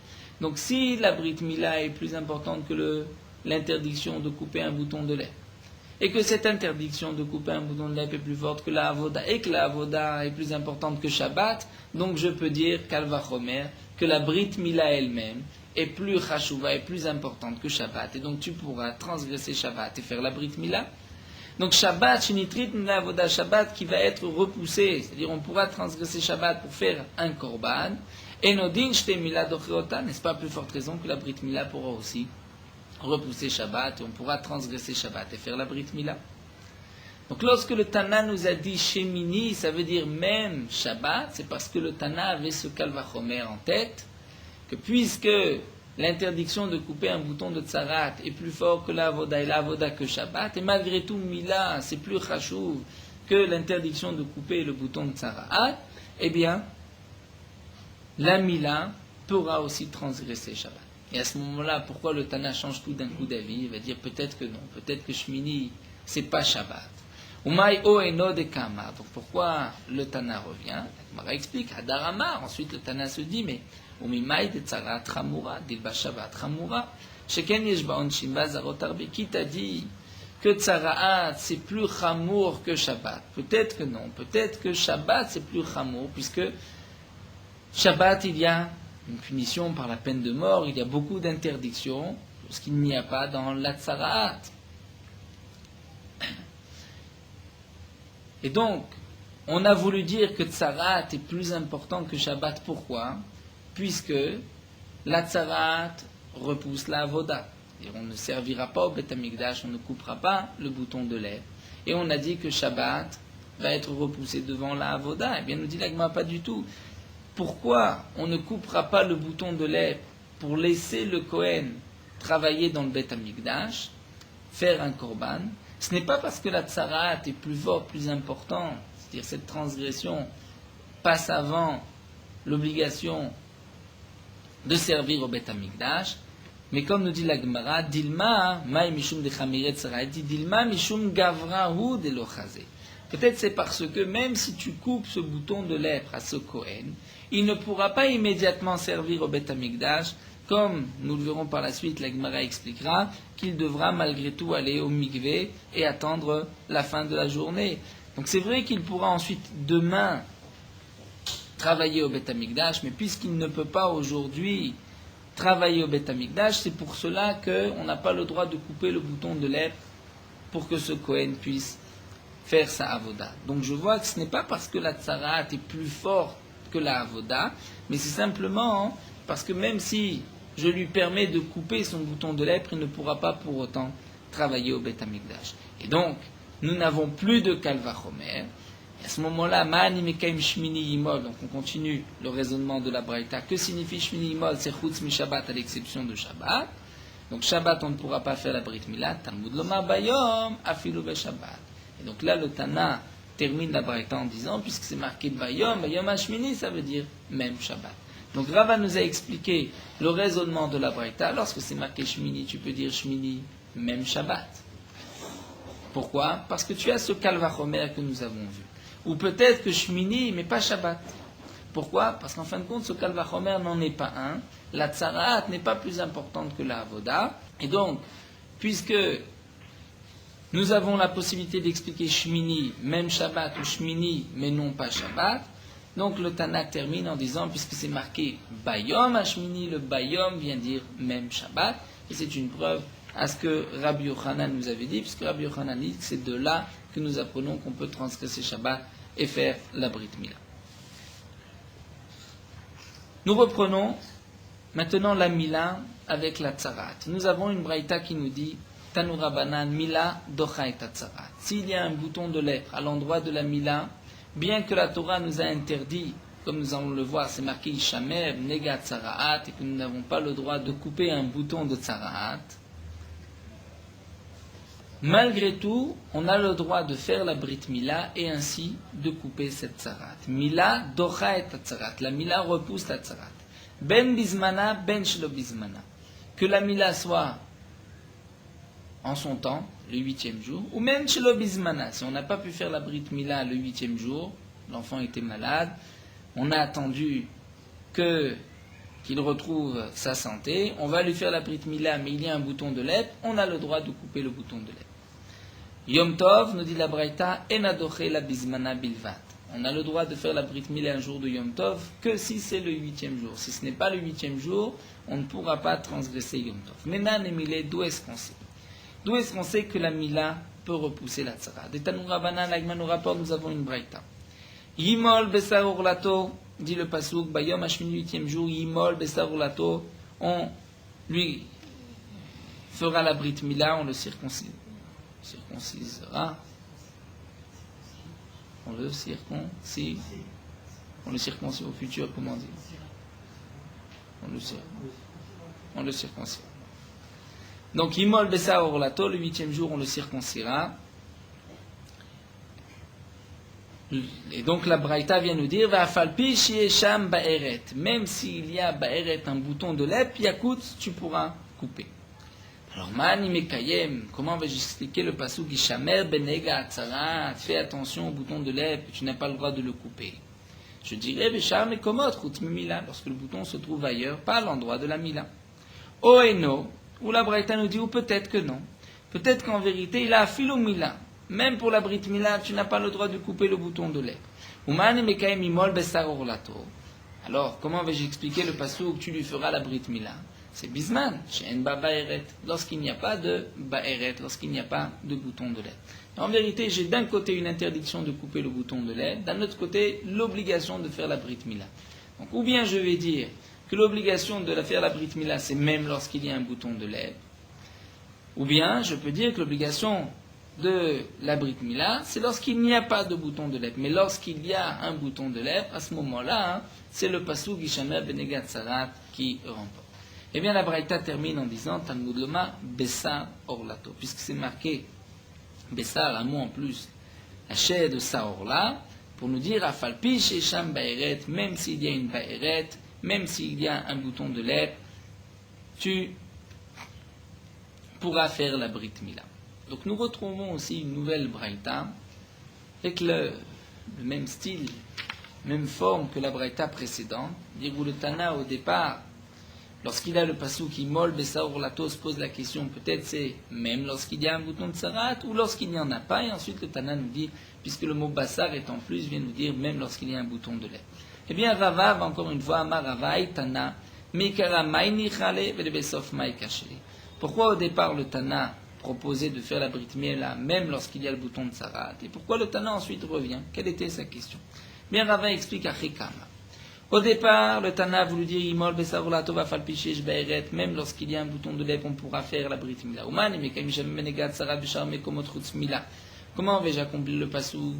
Donc si la Brit Mila est plus importante que l'interdiction de couper un bouton de lait, et que cette interdiction de couper un bouton de lait est plus forte que la avoda, et que la avoda est plus importante que Shabbat, donc je peux dire, Kalvachomer, que la Brit Mila elle-même est plus chashouva, est plus importante que Shabbat, et donc tu pourras transgresser Shabbat et faire la Brit Mila. Donc Shabbat, Shinitrit Mila Avoda, Shabbat qui va être repoussé, c'est-à-dire on pourra transgresser Shabbat pour faire un korban, et Nodin Shte Mila Docheota, n'est-ce pas plus forte raison que la Brit Mila pourra aussi repousser Shabbat, et on pourra transgresser Shabbat et faire la Brit Mila. Donc lorsque le Tana nous a dit Shemini, ça veut dire même Shabbat, c'est parce que le Tana avait ce Kalvachomer en tête, que puisque l'interdiction de couper un bouton de Tsarat est plus fort que la Avoda et la Avoda que Shabbat, et malgré tout Mila c'est plus chashouv que l'interdiction de couper le bouton de Tsarat, eh bien la Mila pourra aussi transgresser Shabbat. Et à ce moment-là, pourquoi le Tana change tout d'un coup d'avis? Il va dire peut-être que non, peut-être que Shmini, c'est pas Shabbat. Umay o eno de kama. Donc pourquoi le Tana revient? La Gemara explique, Hadarama. Ensuite le Tana se dit, mais umimay de tzarat chamura, dilba Shabbat chamura, sheken yesh ba'onshim bazarot arbe. Qui t'a dit que Tsaraat c'est plus chamour que Shabbat? Peut-être que non, peut-être que Shabbat c'est plus chamour, puisque Shabbat il y a une punition par la peine de mort, il y a beaucoup d'interdictions, ce qu'il n'y a pas dans la Tsaraat. Et donc, on a voulu dire que Tsaraat est plus important que Shabbat. Pourquoi? Puisque la Tsaraat repousse la Avoda. Et on ne servira pas au Beth Amikdash, on ne coupera pas le bouton de lait. Et on a dit que Shabbat va être repoussé devant la Avoda. Eh bien, nous dit l'Agma, pas du tout. Pourquoi on ne coupera pas le bouton de lait pour laisser le Kohen travailler dans le Beth Amikdash, faire un korban? Ce n'est pas parce que la Tsarat est plus forte, plus importante, c'est-à-dire cette transgression passe avant l'obligation de servir au Beth Amikdash, mais comme nous dit la Gemara, Dilma, Maï Mishum de Chamiret Tsarat, dit Dilma Mishum Gavrahu de Lochazé. Peut-être c'est parce que même si tu coupes ce bouton de lèpre à ce Kohen, il ne pourra pas immédiatement servir au Beth Amikdash, comme nous le verrons par la suite, la Gemara expliquera qu'il devra malgré tout aller au mikvé et attendre la fin de la journée. Donc c'est vrai qu'il pourra ensuite demain travailler au Beth Amikdash, mais puisqu'il ne peut pas aujourd'hui travailler au Beth Amikdash, c'est pour cela qu'on n'a pas le droit de couper le bouton de lèpre pour que ce Kohen puisse faire sa avoda. Donc je vois que ce n'est pas parce que la tsarat est plus forte que la avoda, mais c'est simplement parce que même si je lui permets de couper son bouton de lèpre, il ne pourra pas pour autant travailler au Beth Amikdash. Et donc, nous n'avons plus de kalvachomer. Et à ce moment-là, ma'ani mekaim shmini yimol, donc on continue le raisonnement de la Braïta. Que signifie shmini yimol? C'est chutz mi Shabbat à l'exception de Shabbat. Donc Shabbat, on ne pourra pas faire la Brit Mila. Talmud lomar bayom afilu be Shabbat. Et donc là, le Tana termine la Braïta en disant, puisque c'est marqué bayom, bayom hashmini, ça veut dire même Shabbat. Donc Rava nous a expliqué le raisonnement de la Braïta. Lorsque c'est marqué shmini, tu peux dire shmini, même Shabbat. Pourquoi? Parce que tu as ce kalvachomer que nous avons vu. Ou peut-être que shmini, mais pas Shabbat. Pourquoi? Parce qu'en fin de compte, ce kalvachomer n'en est pas un. La tsaraat n'est pas plus importante que la avoda. Et donc, puisque nous avons la possibilité d'expliquer shmini, même Shabbat, ou shmini, mais non pas Shabbat, donc le Tana termine en disant, puisque c'est marqué bayom hashmini, le bayom vient dire même Shabbat, et c'est une preuve à ce que Rabbi Yochanan nous avait dit, puisque Rabbi Yochanan dit que c'est de là que nous apprenons qu'on peut transgresser Shabbat et faire la Brit Mila. Nous reprenons maintenant la Mila avec la Tzarat. Nous avons une Braïta qui nous dit Tanura Banan Mila Docha et Tzarat. S'il y a un bouton de lèpre à l'endroit de la Mila, bien que la Torah nous a interdit, comme nous allons le voir, c'est marqué Ishamer, Nega Tzaraat, et que nous n'avons pas le droit de couper un bouton de Tzaraat, malgré tout, on a le droit de faire la Brit Mila et ainsi de couper cette Tzarat. Mila Docha et Tzarat. La Mila repousse la Tzarat. Ben Bismana, Ben Shelo Bismana. Que la Mila soit en son temps, le 8e jour, ou même Shelo Bismana. Si on n'a pas pu faire la Brit Mila le 8e jour, l'enfant était malade, on a attendu qu'il retrouve sa santé, on va lui faire la Brit Mila, mais il y a un bouton de lèpre, on a le droit de couper le bouton de lèpre. Yom Tov, nous dit la Braïta, Enadoche la Bismana Bilvat. On a le droit de faire la Brit Mila un jour de Yom Tov que si c'est le 8e jour. Si ce n'est pas le 8e jour, on ne pourra pas transgresser Yom Tov. Menan et Milé, d'où est-ce qu'on sait? D'où est-ce qu'on sait que la Mila peut repousser la Tzara? Des Tanoura Banan, l'Agma nous rapporte, nous avons une Braïta. Yimol Bessar Urlato, dit le Pasuk, Bayom Hashmini 8e jour, Yimol Bessar Urlato, on lui fera la Brit Mila, on le circoncisera. On le circoncis au futur, comment dire? On le circoncira. Donc, Yimol Bessar Orlato, le 8e jour, on le circoncira. Et donc, la Braïta vient nous dire, Va'afalpi shiesham ba'eret. Même s'il y a ba'eret, un bouton de lèpre, yakut, tu pourras couper. Alors, Mani Mekayem, comment vais-je expliquer le pasuk Ishamer benega atzarat? Fais attention au bouton de lèpre, tu n'as pas le droit de le couper. Je dirais, Beshar Mekomot, Chutz Mila, lorsque le bouton se trouve ailleurs, pas à l'endroit de la Mila. Oeno, ou la Braïta nous dit, ou peut-être que non. Peut-être qu'en vérité, il a Philo Mila. Même pour la Brit Mila, tu n'as pas le droit de couper le bouton de lèpre. Ou Mani Mekayem imol besar orlato. Alors, comment vais-je expliquer le pasuk, tu lui feras la Brit Mila? C'est Bisman, chez Enba Ba'eret, lorsqu'il n'y a pas de Ba'eret, lorsqu'il n'y a pas de bouton de lèpre. En vérité, j'ai d'un côté une interdiction de couper le bouton de lèpre, d'un autre côté, l'obligation de faire la Brit Mila. Donc, ou bien je vais dire que l'obligation de faire la Brit Mila, c'est même lorsqu'il y a un bouton de lèpre, ou bien je peux dire que l'obligation de la Brit Mila, c'est lorsqu'il n'y a pas de bouton de lèpre. Mais lorsqu'il y a un bouton de lèpre, à ce moment-là, c'est le pasuk Ishamer Benegat Sarat qui remporte. Eh bien, la Braïta termine en disant Talmud Loma Bessar Orlato, puisque c'est marqué Bessar, un mot en plus, la chair de sa orla, pour nous dire Afalpi Shesham Ba'eret, même s'il y a une Ba'eret, même s'il y a un bouton de lèpre, tu pourras faire la Brit Mila. Donc nous retrouvons aussi une nouvelle Braïta avec le même style, même forme que la Braïta précédente, dire où le Tana au départ, lorsqu'il a le passouk qui mol Bessaur Lato se pose la question, peut-être c'est même lorsqu'il y a un bouton de Sarat ou lorsqu'il n'y en a pas, et ensuite le Tana nous dit, puisque le mot Bassar est en plus, vient nous dire même lorsqu'il y a un bouton de lait. Eh bien Ravav, encore une fois, Amar Ravaï Tana, Mekara Maïni Chale, Velbesof Maï Kacheli. Pourquoi au départ le Tana proposait de faire la Brit Mila même lorsqu'il y a le bouton de Sarat, et pourquoi le Tana ensuite revient? Quelle était sa question? Bien Ravav explique à Chekama. Au départ, le Tana a voulu dire Imol Besarula Tova Falpichesh Be'eret, même lorsqu'il y a un bouton de lait, on pourra faire la Brit Mila. Ouman, mais comme Ishamer Benegat Sarat Bechar Mekomot Chutz Mila. Comment vais-je accomplir le pasouk?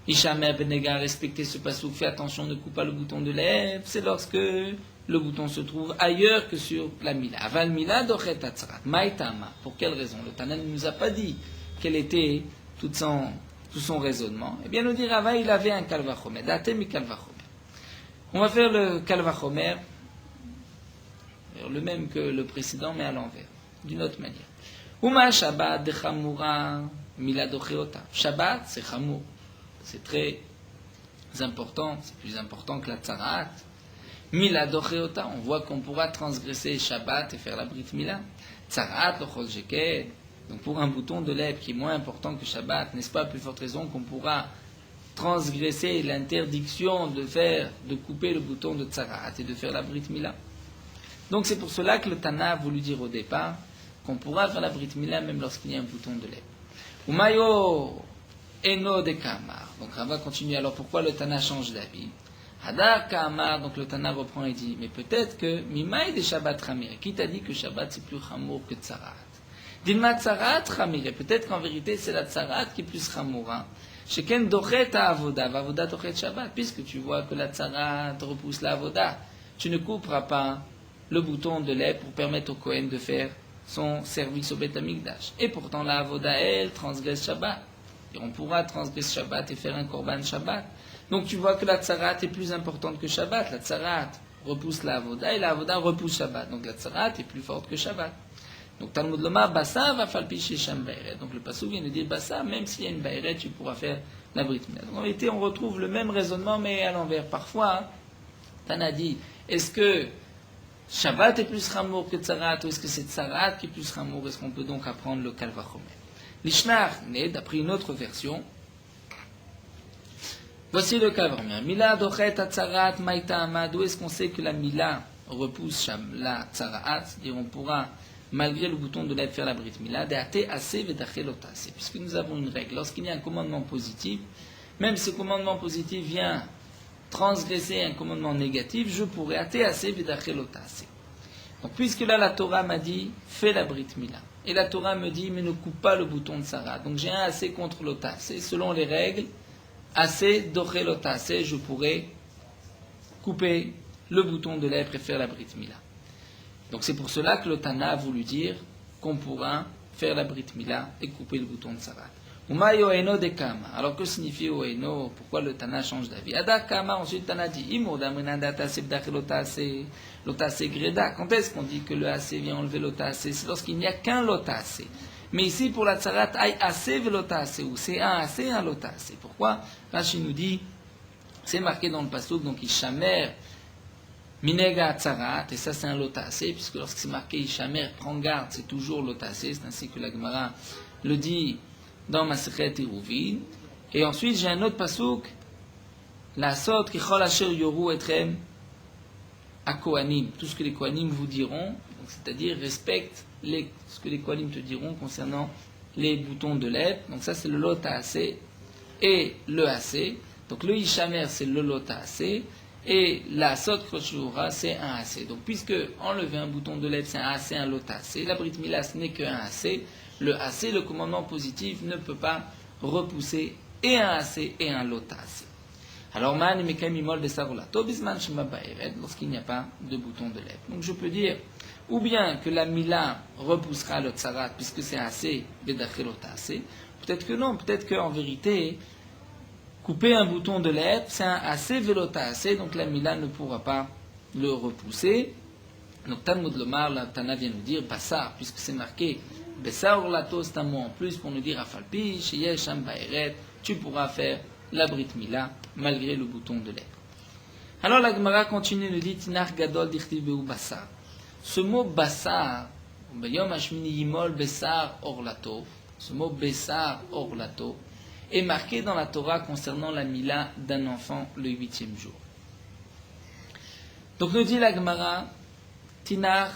Ishamer Benegat, respecter ce pasouk, fais attention, ne coupe pas le bouton de lait, c'est lorsque le bouton se trouve ailleurs que sur la Mila. Aval Mila Dochet Atzarat. Maïtama. Pour quelle raison? Le Tana ne nous a pas dit quel était tout son raisonnement. Eh bien, nous dit Rava, il avait un Kalvachomer. Datemi Kalvachomer. On va faire le Kalvachomer, le même que le précédent, mais à l'envers, d'une autre manière. Uma Shabbat de Chamura Mila Docheota. Shabbat, c'est Chamour. C'est très important, c'est plus important que la Tzarat. Mila Docheota, on voit qu'on pourra transgresser Shabbat et faire la Brit Mila. Tzarat, Lochol Jeket. Donc pour un bouton de lèvres qui est moins important que Shabbat, n'est-ce pas, à plus forte raison qu'on pourra transgresser l'interdiction de couper le bouton de Tzarat et de faire la Brit Mila. Donc c'est pour cela que le Tana a voulu dire au départ qu'on pourra faire la Brit Mila même lorsqu'il y a un bouton de lait. Umayo eno de Kamar. Donc Rava continue. Alors pourquoi le Tana change d'avis? Hadar Kamar. Donc le Tana reprend et dit, mais peut-être que Mimaï de Shabbat Ramir. Qui t'a dit que Shabbat c'est plus Chamour que Tzarat? Dilma Tzarat Ramir. Peut-être qu'en vérité c'est la Tzarat qui est plus Chamoura. Sheken dochet à avoda, avoda dochet Shabbat, puisque tu vois que la tzarat repousse la avoda, tu ne couperas pas le bouton de lait pour permettre au Kohen de faire son service au Beth Amikdash. Et pourtant la avoda, elle, transgresse Shabbat. Et on pourra transgresser Shabbat et faire un korban Shabbat. Donc tu vois que la tzarat est plus importante que Shabbat. La tzarat repousse la avoda et la avoda repousse Shabbat. Donc la tzarat est plus forte que Shabbat. Donc Talmud Lomar, Bassa va falpicher Sham Baïret. Donc le passage vient de dire Bassa, même s'il y a une Baïret, tu pourras faire la Brit Mila. Donc en réalité, on retrouve le même raisonnement, mais à l'envers. Parfois, Tana dit, est-ce que Shabbat est plus Chamour que Tzarat, ou est-ce que c'est Tzarat qui est plus Chamour? Est-ce qu'on peut donc apprendre le Kalvachomer? L'Ishnar, d'après une autre version, voici le Kalvachomer. Mila dochet Tzarat maïta amad. Où est-ce qu'on sait que la Mila repousse la Tzarat? C'est-à-dire, on pourra malgré le bouton de lèvres faire la Brit Mila, puisque nous avons une règle. Lorsqu'il y a un commandement positif, même si ce commandement positif vient transgresser un commandement négatif, je pourrais donc puisque là la Torah m'a dit, fais la Brit Mila, et la Torah me dit, mais ne coupe pas le bouton de Sarah, donc j'ai un assez contre l'otassé, selon les règles, assez doché l'otassé, je pourrais couper le bouton de lèvres et faire la Brit Mila. Donc c'est pour cela que le Tana a voulu dire qu'on pourra faire la Brit Mila et couper le bouton de Sarat. Umay Oeno de Kama. Alors que signifie Oeno? Pourquoi le Tana change d'avis? Ada Kama, ensuite le Tana dit Imoda Menandata Sebdach l'otase Greda. Quand est-ce qu'on dit que le AC vient enlever l'otase? C'est lorsqu'il n'y a qu'un lotase. Mais ici pour la Tsarat, aïe AC velotase, ou c'est un AC, un lotase. Pourquoi? Rashi nous dit, c'est marqué dans le passouk, donc Ishamer Minega Tzarat, et ça c'est un lotacé, puisque lorsque c'est marqué Ishamer, prends garde, c'est toujours lotacé, c'est ainsi que la Gemara le dit dans Masechet Eruvin. Et ensuite j'ai un autre pasouk, la sot kichol asher yoru etrem a Kohanim, tout ce que les Kohanim vous diront, c'est-à-dire respecte ce que les Kohanim te diront concernant les boutons de lèvres. Donc ça c'est le lotacé et le AC. Donc le Ishamer c'est le lotacé. Et la sot kroshura, c'est un AC. Donc, puisque enlever un bouton de lèvre, c'est un AC, un lotacé, la Brit Mila, ce n'est qu'un AC. Le AC, le commandement positif, ne peut pas repousser et un AC et un lotacé. Alors, man mekayimol besarolato bisman shema ba'ered, lorsqu'il n'y a pas de bouton de lèvre. Donc, je peux dire, ou bien que la Mila repoussera le tsarat, puisque c'est un AC, bedaché lotacé. Peut-être que non, peut-être qu'en vérité, couper un bouton de lèvre, c'est un assez velotacé, donc la Mila ne pourra pas le repousser. Donc Talmud Lomar, la Tana vient nous dire, Bassar, puisque c'est marqué Bessar orlato, c'est un mot en plus pour nous dire Afalpi, Sheyesh Ham Baeret, tu pourras faire la Brit Mila malgré le bouton de lait. Alors la Gemara continue, nous dit Tinar Gadol Dichtiv Beu Bassar. Ce mot Bassar, Bayom Hashmini Yimol Bessar Orlato, ce mot Bessar Orlato est marqué dans la Torah concernant la Mila d'un enfant le 8e jour. Donc nous dit la Gemara, Tinar,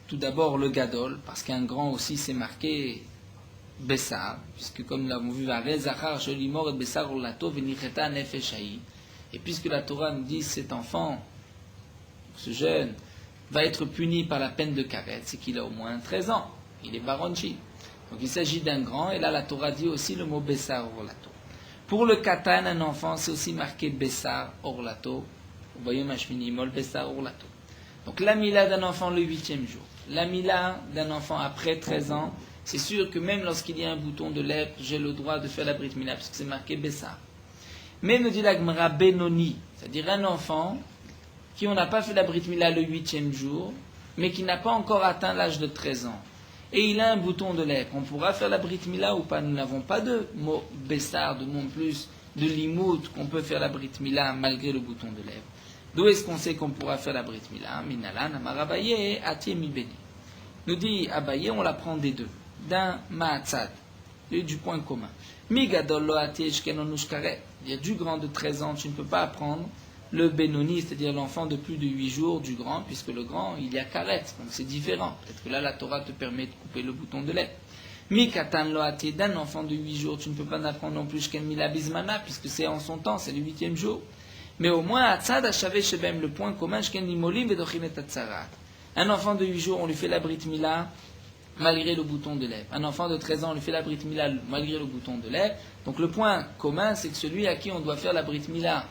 tout d'abord le Gadol, parce qu'un grand aussi c'est marqué Bessar, puisque comme nous l'avons vu, et puisque la Torah nous dit cet enfant, ce jeune, va être puni par la peine de karet, c'est qu'il a au moins 13 ans, il est baronchi. Donc il s'agit d'un grand, et là la Torah dit aussi le mot Bessar Orlato. Pour le katan, un enfant, c'est aussi marqué Bessar Orlato, vous voyez Mashmini Mol Bessar Orlato. Donc la mila d'un enfant le 8e jour, la mila d'un enfant après 13 ans, c'est sûr que même lorsqu'il y a un bouton de lèpre, j'ai le droit de faire la Brit Mila, parce que c'est marqué Bessar. Mais nous dit la Gemara Benoni, c'est-à-dire un enfant qui on n'a pas fait la Brit Mila le 8e jour, mais qui n'a pas encore atteint l'âge de 13 ans. Et il a un bouton de lèpre. On pourra faire la Brit Mila ou pas? Nous n'avons pas de mot Bessar, de mot plus, de limout, qu'on peut faire la Brit Mila malgré le bouton de lèpre. D'où est-ce qu'on sait qu'on pourra faire la Brit Mila? Minalan, Amar Abaye, Atie mi Beni. Nous dit Abaye, on la prend des deux. D'un ma'atzad, du point commun. Migadol lo atiej kenonush karet. Il y a du grand de 13 ans, tu ne peux pas apprendre le Benoni, c'est-à-dire l'enfant de plus de 8 jours du grand, puisque le grand, il y a karet, donc c'est différent. Peut-être que là, la Torah te permet de couper le bouton de lait. Mikatan lo atiej, d'un enfant de 8 jours, tu ne peux pas apprendre non plus ken mila bismana, puisque c'est en son temps, c'est le 8e jour. Mais au moins, atzad achave shebem, le point commun, shken limolim vedochim et atzarat. Un enfant de 8 jours, on lui fait la Brit Mila, malgré le bouton de lèvres. Un enfant de 13 ans, on lui fait la Brit Mila malgré le bouton de lèvres. Donc le point commun, c'est que celui à qui on doit faire la Brit Mila,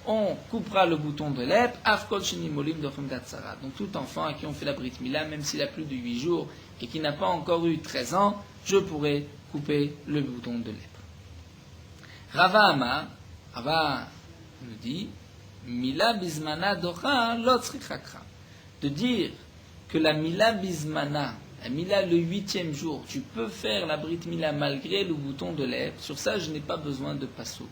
on coupera le bouton de lèvres. Afkol sheni molim dochem datzara. Donc tout enfant à qui on fait la Brit Mila, même s'il a plus de 8 jours et qui n'a pas encore eu 13 ans, je pourrai couper le bouton de lèvres. Rava Amar, Rava nous dit, Mila bismana docha lot tzrichakra. De dire que la Mila bismana, la Mila le 8e jour, tu peux faire la Brit Mila malgré le bouton de lèvres. Sur ça, je n'ai pas besoin de passo.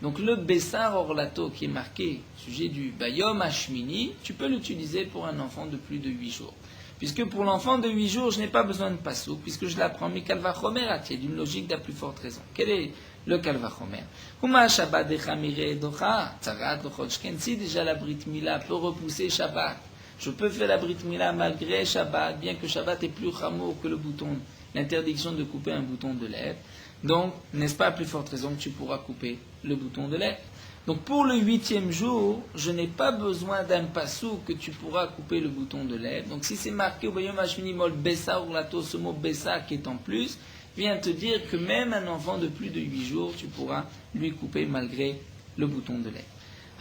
Donc le Bessar Orlato qui est marqué, sujet du Bayom Hashmini, tu peux l'utiliser pour un enfant de plus de 8 jours. Puisque pour l'enfant de 8 jours, je n'ai pas besoin de passo, puisque je l'apprends mi kalvachomer, qui est d'une logique de la plus forte raison. Quel est le kalvachomer? Huma Shabbat dechamire docha, tzarat dochotchken. Si déjà la Brit Mila peut repousser Shabbat, je peux faire la Brit Mila malgré Shabbat, bien que Shabbat est plus chamour que le bouton, l'interdiction de couper un bouton de lèvre. Donc, n'est-ce pas à plus forte raison que tu pourras couper le bouton de lèvre? Donc, pour le 8e jour, je n'ai pas besoin d'un passou que tu pourras couper le bouton de lèvre. Donc, si c'est marqué au Bayom Hashmini Mol Bessa Orlato, ce mot Bessa qui est en plus, vient te dire que même un enfant de plus de 8 jours, tu pourras lui couper malgré le bouton de lèvre.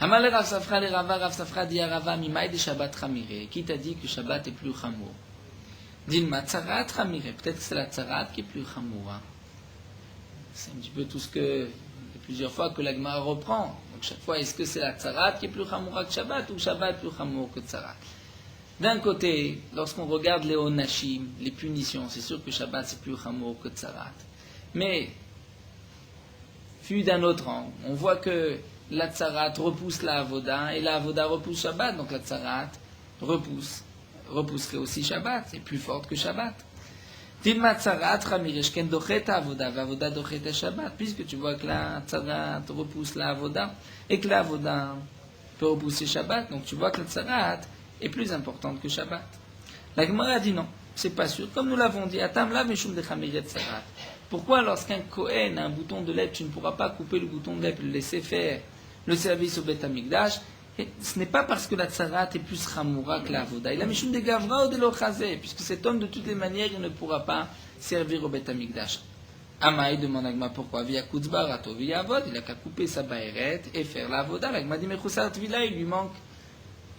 Amal Rav Safra le Rava, Rav Safra dit à Rava, Mimaï de Shabbat Ramire. Qui t'a dit que Shabbat est plus chamour? Dis-moi, Tzarat Ramire. Peut-être que c'est la Tzarat qui est plus chamour. Hein? C'est un petit peu tout ce que, plusieurs fois que la Gemara reprend. Donc chaque fois, est-ce que c'est la Tzarat qui est plus chamoura que Shabbat ou Shabbat est plus chamour que Tzarat? D'un côté, lorsqu'on regarde les onashim, les punitions, c'est sûr que Shabbat c'est plus chamour que Tzarat. Mais, vu d'un autre angle, on voit que la Tzarat repousse la Avoda, et la Avoda repousse Shabbat, donc la Tzarat repousserait aussi Shabbat, c'est plus forte que Shabbat. Dilma Tzarat Ramireshken dochet Avoda, Avoda dochet Shabbat, puisque tu vois que la Tzarat repousse la Avoda, et que la Avoda peut repousser Shabbat, donc tu vois que la Tzarat est plus importante que Shabbat. La Gemara dit non, c'est pas sûr. Comme nous l'avons dit, Atam la Meshum de Chamiret Tzarat. Pourquoi lorsqu'un Kohen a un bouton de lèvre, tu ne pourras pas couper le bouton de lèvre, le laisser faire le service au Beth Amikdash? Ce n'est pas parce que la Tzarat est plus Chamoura que la Avoda. Il a Meshum de Gavra ou de Lochazé, puisque cet homme, de toutes les manières, il ne pourra pas servir au Beth Amikdash. Amaï demande à Gma pourquoi? Via Kutzbar, Ato, via Avod, il a qu'à couper sa baïret et faire la Avoda. La Gma dit, mais Choussat Vila, il lui manque.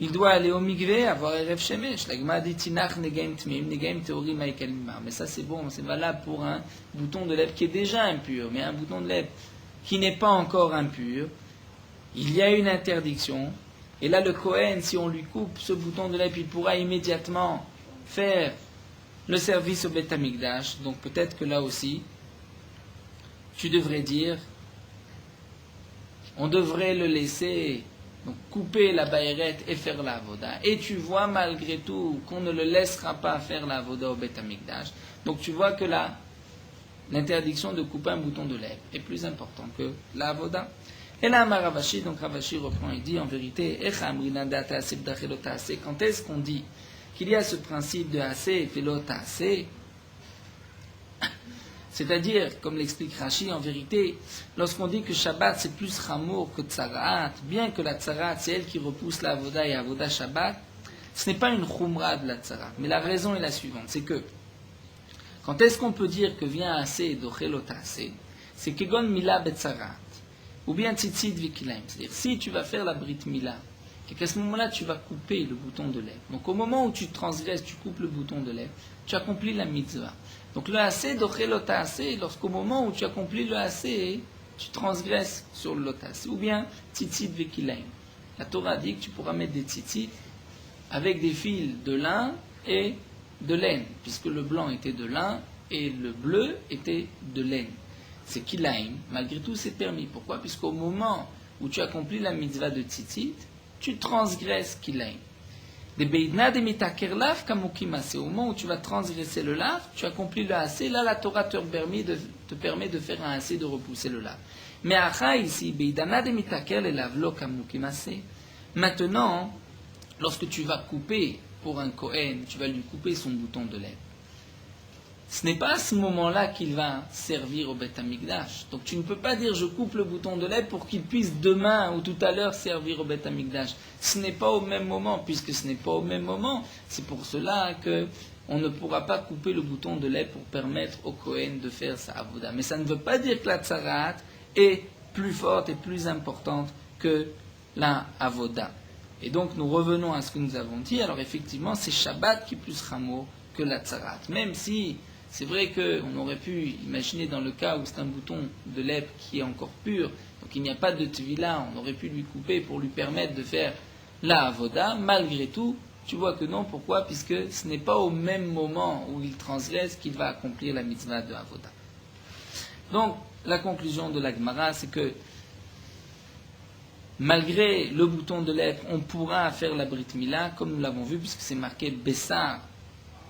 Il doit aller au Migvé, avoir Erev Shemesh. La Gma dit, Tinach Negaim Tmim, Negaim Teori Maïkel Mimar. Mais ça, c'est bon, c'est valable pour un bouton de lèvre qui est déjà impur, mais un bouton de lèvre qui n'est pas encore impur. Il y a une interdiction. Et là, le Kohen, si on lui coupe ce bouton de lèvre, il pourra immédiatement faire le service au Beth Amikdash, donc peut-être que là aussi, tu devrais dire, on devrait le laisser, donc couper la baïrette et faire la avoda. Et tu vois malgré tout qu'on ne le laissera pas faire la avoda au Beth Amikdash. Donc tu vois que là, l'interdiction de couper un bouton de lèvre est plus importante que la avoda. Et là, Ravashi, donc Ravashi reprend et dit, en vérité, quand est-ce qu'on dit qu'il y a ce principe de assez et velot assez, c'est-à-dire, comme l'explique Rashi, en vérité, lorsqu'on dit que Shabbat c'est plus Chamour que Tzarat, bien que la Tzarat c'est elle qui repousse la Avoda et Avoda Shabbat, ce n'est pas une Khumra de la Tzarat. Mais la raison est la suivante, c'est que, quand est-ce qu'on peut dire que vient assez d'Ochelot assez, c'est Kegon Mila Betzarat, ou bien Tzitzit Vikilaim, c'est-à-dire, si tu vas faire la Brit Mila, et qu'à ce moment-là, tu vas couper le bouton de lèvre. Donc au moment où tu transgresses, tu coupes le bouton de lèvre, tu accomplis la mitzvah. Donc le assez d'ochelot assez, lorsqu'au moment où tu accomplis le assez, tu transgresses sur le lotas. Ou bien tzitzit vekilaim. La Torah dit que tu pourras mettre des tzitzit avec des fils de lin et de laine, puisque le blanc était de lin et le bleu était de laine. C'est kilaim, malgré tout c'est permis. Pourquoi? Puisqu'au moment où tu accomplis la mitzvah de tzitzit, tu transgresses kilaim. Des beidna de mitakerlaf kamukima, c'est au moment où tu vas transgresser le lave, tu accomplis le assez, là la Torah te permet de faire un assez, de repousser le lave. Mais acha ici, beidana de mitaker le lavlo kamukima, c'est maintenant, lorsque tu vas couper pour un Kohen, tu vas lui couper son bouton de lèvre. Ce n'est pas à ce moment-là qu'il va servir au Beth Amikdash. Donc tu ne peux pas dire je coupe le bouton de lèvre pour qu'il puisse demain ou tout à l'heure servir au Beth Amikdash. Ce n'est pas au même moment, puisque ce n'est pas au même moment. C'est pour cela qu'on ne pourra pas couper le bouton de lèvre pour permettre au Kohen de faire sa avoda. Mais ça ne veut pas dire que la tzarat est plus forte et plus importante que la avoda. Et donc nous revenons à ce que nous avons dit. Alors effectivement, c'est Shabbat qui est plus chamour que la tzarat. Même si c'est vrai qu'on aurait pu imaginer dans le cas où c'est un bouton de lèvre qui est encore pur, donc il n'y a pas de tvila, on aurait pu lui couper pour lui permettre de faire la avoda. Malgré tout, tu vois que non. Pourquoi? Puisque ce n'est pas au même moment où il transgresse qu'il va accomplir la mitzvah de avoda. Donc, la conclusion de la Gemara, c'est que malgré le bouton de lèvre, on pourra faire la Brit Mila, comme nous l'avons vu, puisque c'est marqué Bessar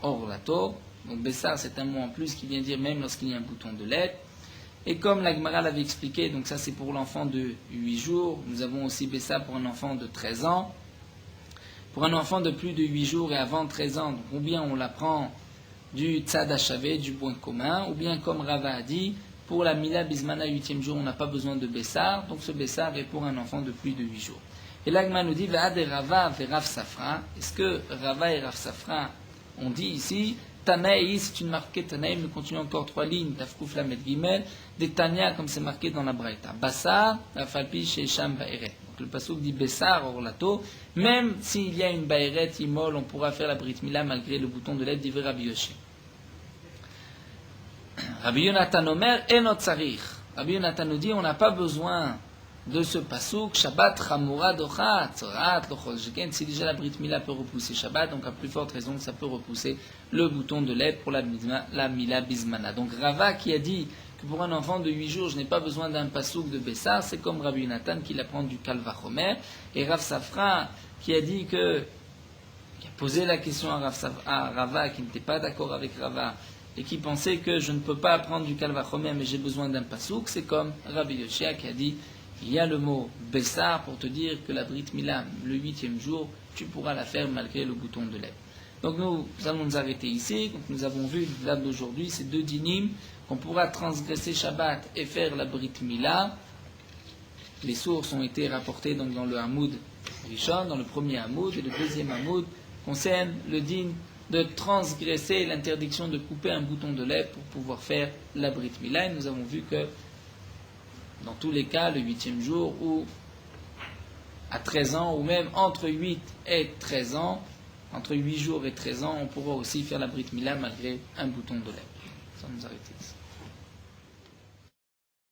or la Torah. Donc Bessar, c'est un mot en plus qui vient dire même lorsqu'il y a un bouton de lèvre. Et comme la Gemara l'avait expliqué, donc ça c'est pour l'enfant de 8 jours. Nous avons aussi Bessar pour un enfant de 13 ans. Pour un enfant de plus de 8 jours et avant 13 ans, donc, ou bien on l'apprend du Tzad Hachavé, du point commun, ou bien comme Rava a dit, pour la Mila Bismana 8e jour, on n'a pas besoin de Bessar, donc ce Bessar est pour un enfant de plus de 8 jours. Et là, Gemara nous dit, Va'ad et Rava et Rav Safra. Est-ce que Rava et Rav Safra ont dit ici, Tanaï, c'est une marquée Tanaï, nous continuons encore 3 lignes, Tafkouf Lamed Gimel, des Tanya, comme c'est marqué dans la Braïta. Bassar, Afalpi, Shesham, Baeret. Donc le passouk dit Bessar, Orlato, même s'il y a une Baeret, Imol, on pourra faire la Brit Mila malgré le bouton de lèvre d'Iver Rabbi Yoshi. Rabbi Yonatan Omer, Enot Sarich. Rabbi Yonatan nous dit, on n'a pas besoin de ce passouk, Shabbat, Chamura, Dochat, Tzorat, Lochol, Sheken. Si déjà la Brit Mila peut repousser Shabbat, donc à plus forte raison que ça peut repousser le bouton de lèvre pour la Mila Bismana. Donc Rava qui a dit que pour un enfant de 8 jours, je n'ai pas besoin d'un passouk de Bessar, c'est comme Rabbi Yonatan qui l'apprend du Kalvachomer, et Rav Safra qui a dit que, qui a posé la question à Rava, qui n'était pas d'accord avec Rava, et qui pensait que je ne peux pas apprendre du Kalvachomer, mais j'ai besoin d'un passouk, c'est comme Rabbi Yoshia qui a dit, il y a le mot Bessar pour te dire que la Brit Mila, le 8e jour, tu pourras la faire malgré le bouton de lèvre. Donc nous allons nous arrêter ici. Donc nous avons vu là d'aujourd'hui ces 2 dynimes qu'on pourra transgresser Shabbat et faire la Brit Mila. Les sources ont été rapportées donc dans le Hamoud Rishon, dans le premier Hamoud, et le deuxième Hamoud concerne le dîn de transgresser l'interdiction de couper un bouton de lèvre pour pouvoir faire la Brit Mila. Et nous avons vu que dans tous les cas, le 8e jour, ou à 13 ans, ou même entre 8 et 13 ans, entre 8 jours et 13 ans, on pourra aussi faire la Brit Mila malgré un bouton de lèvre. Ça nous arrête ici.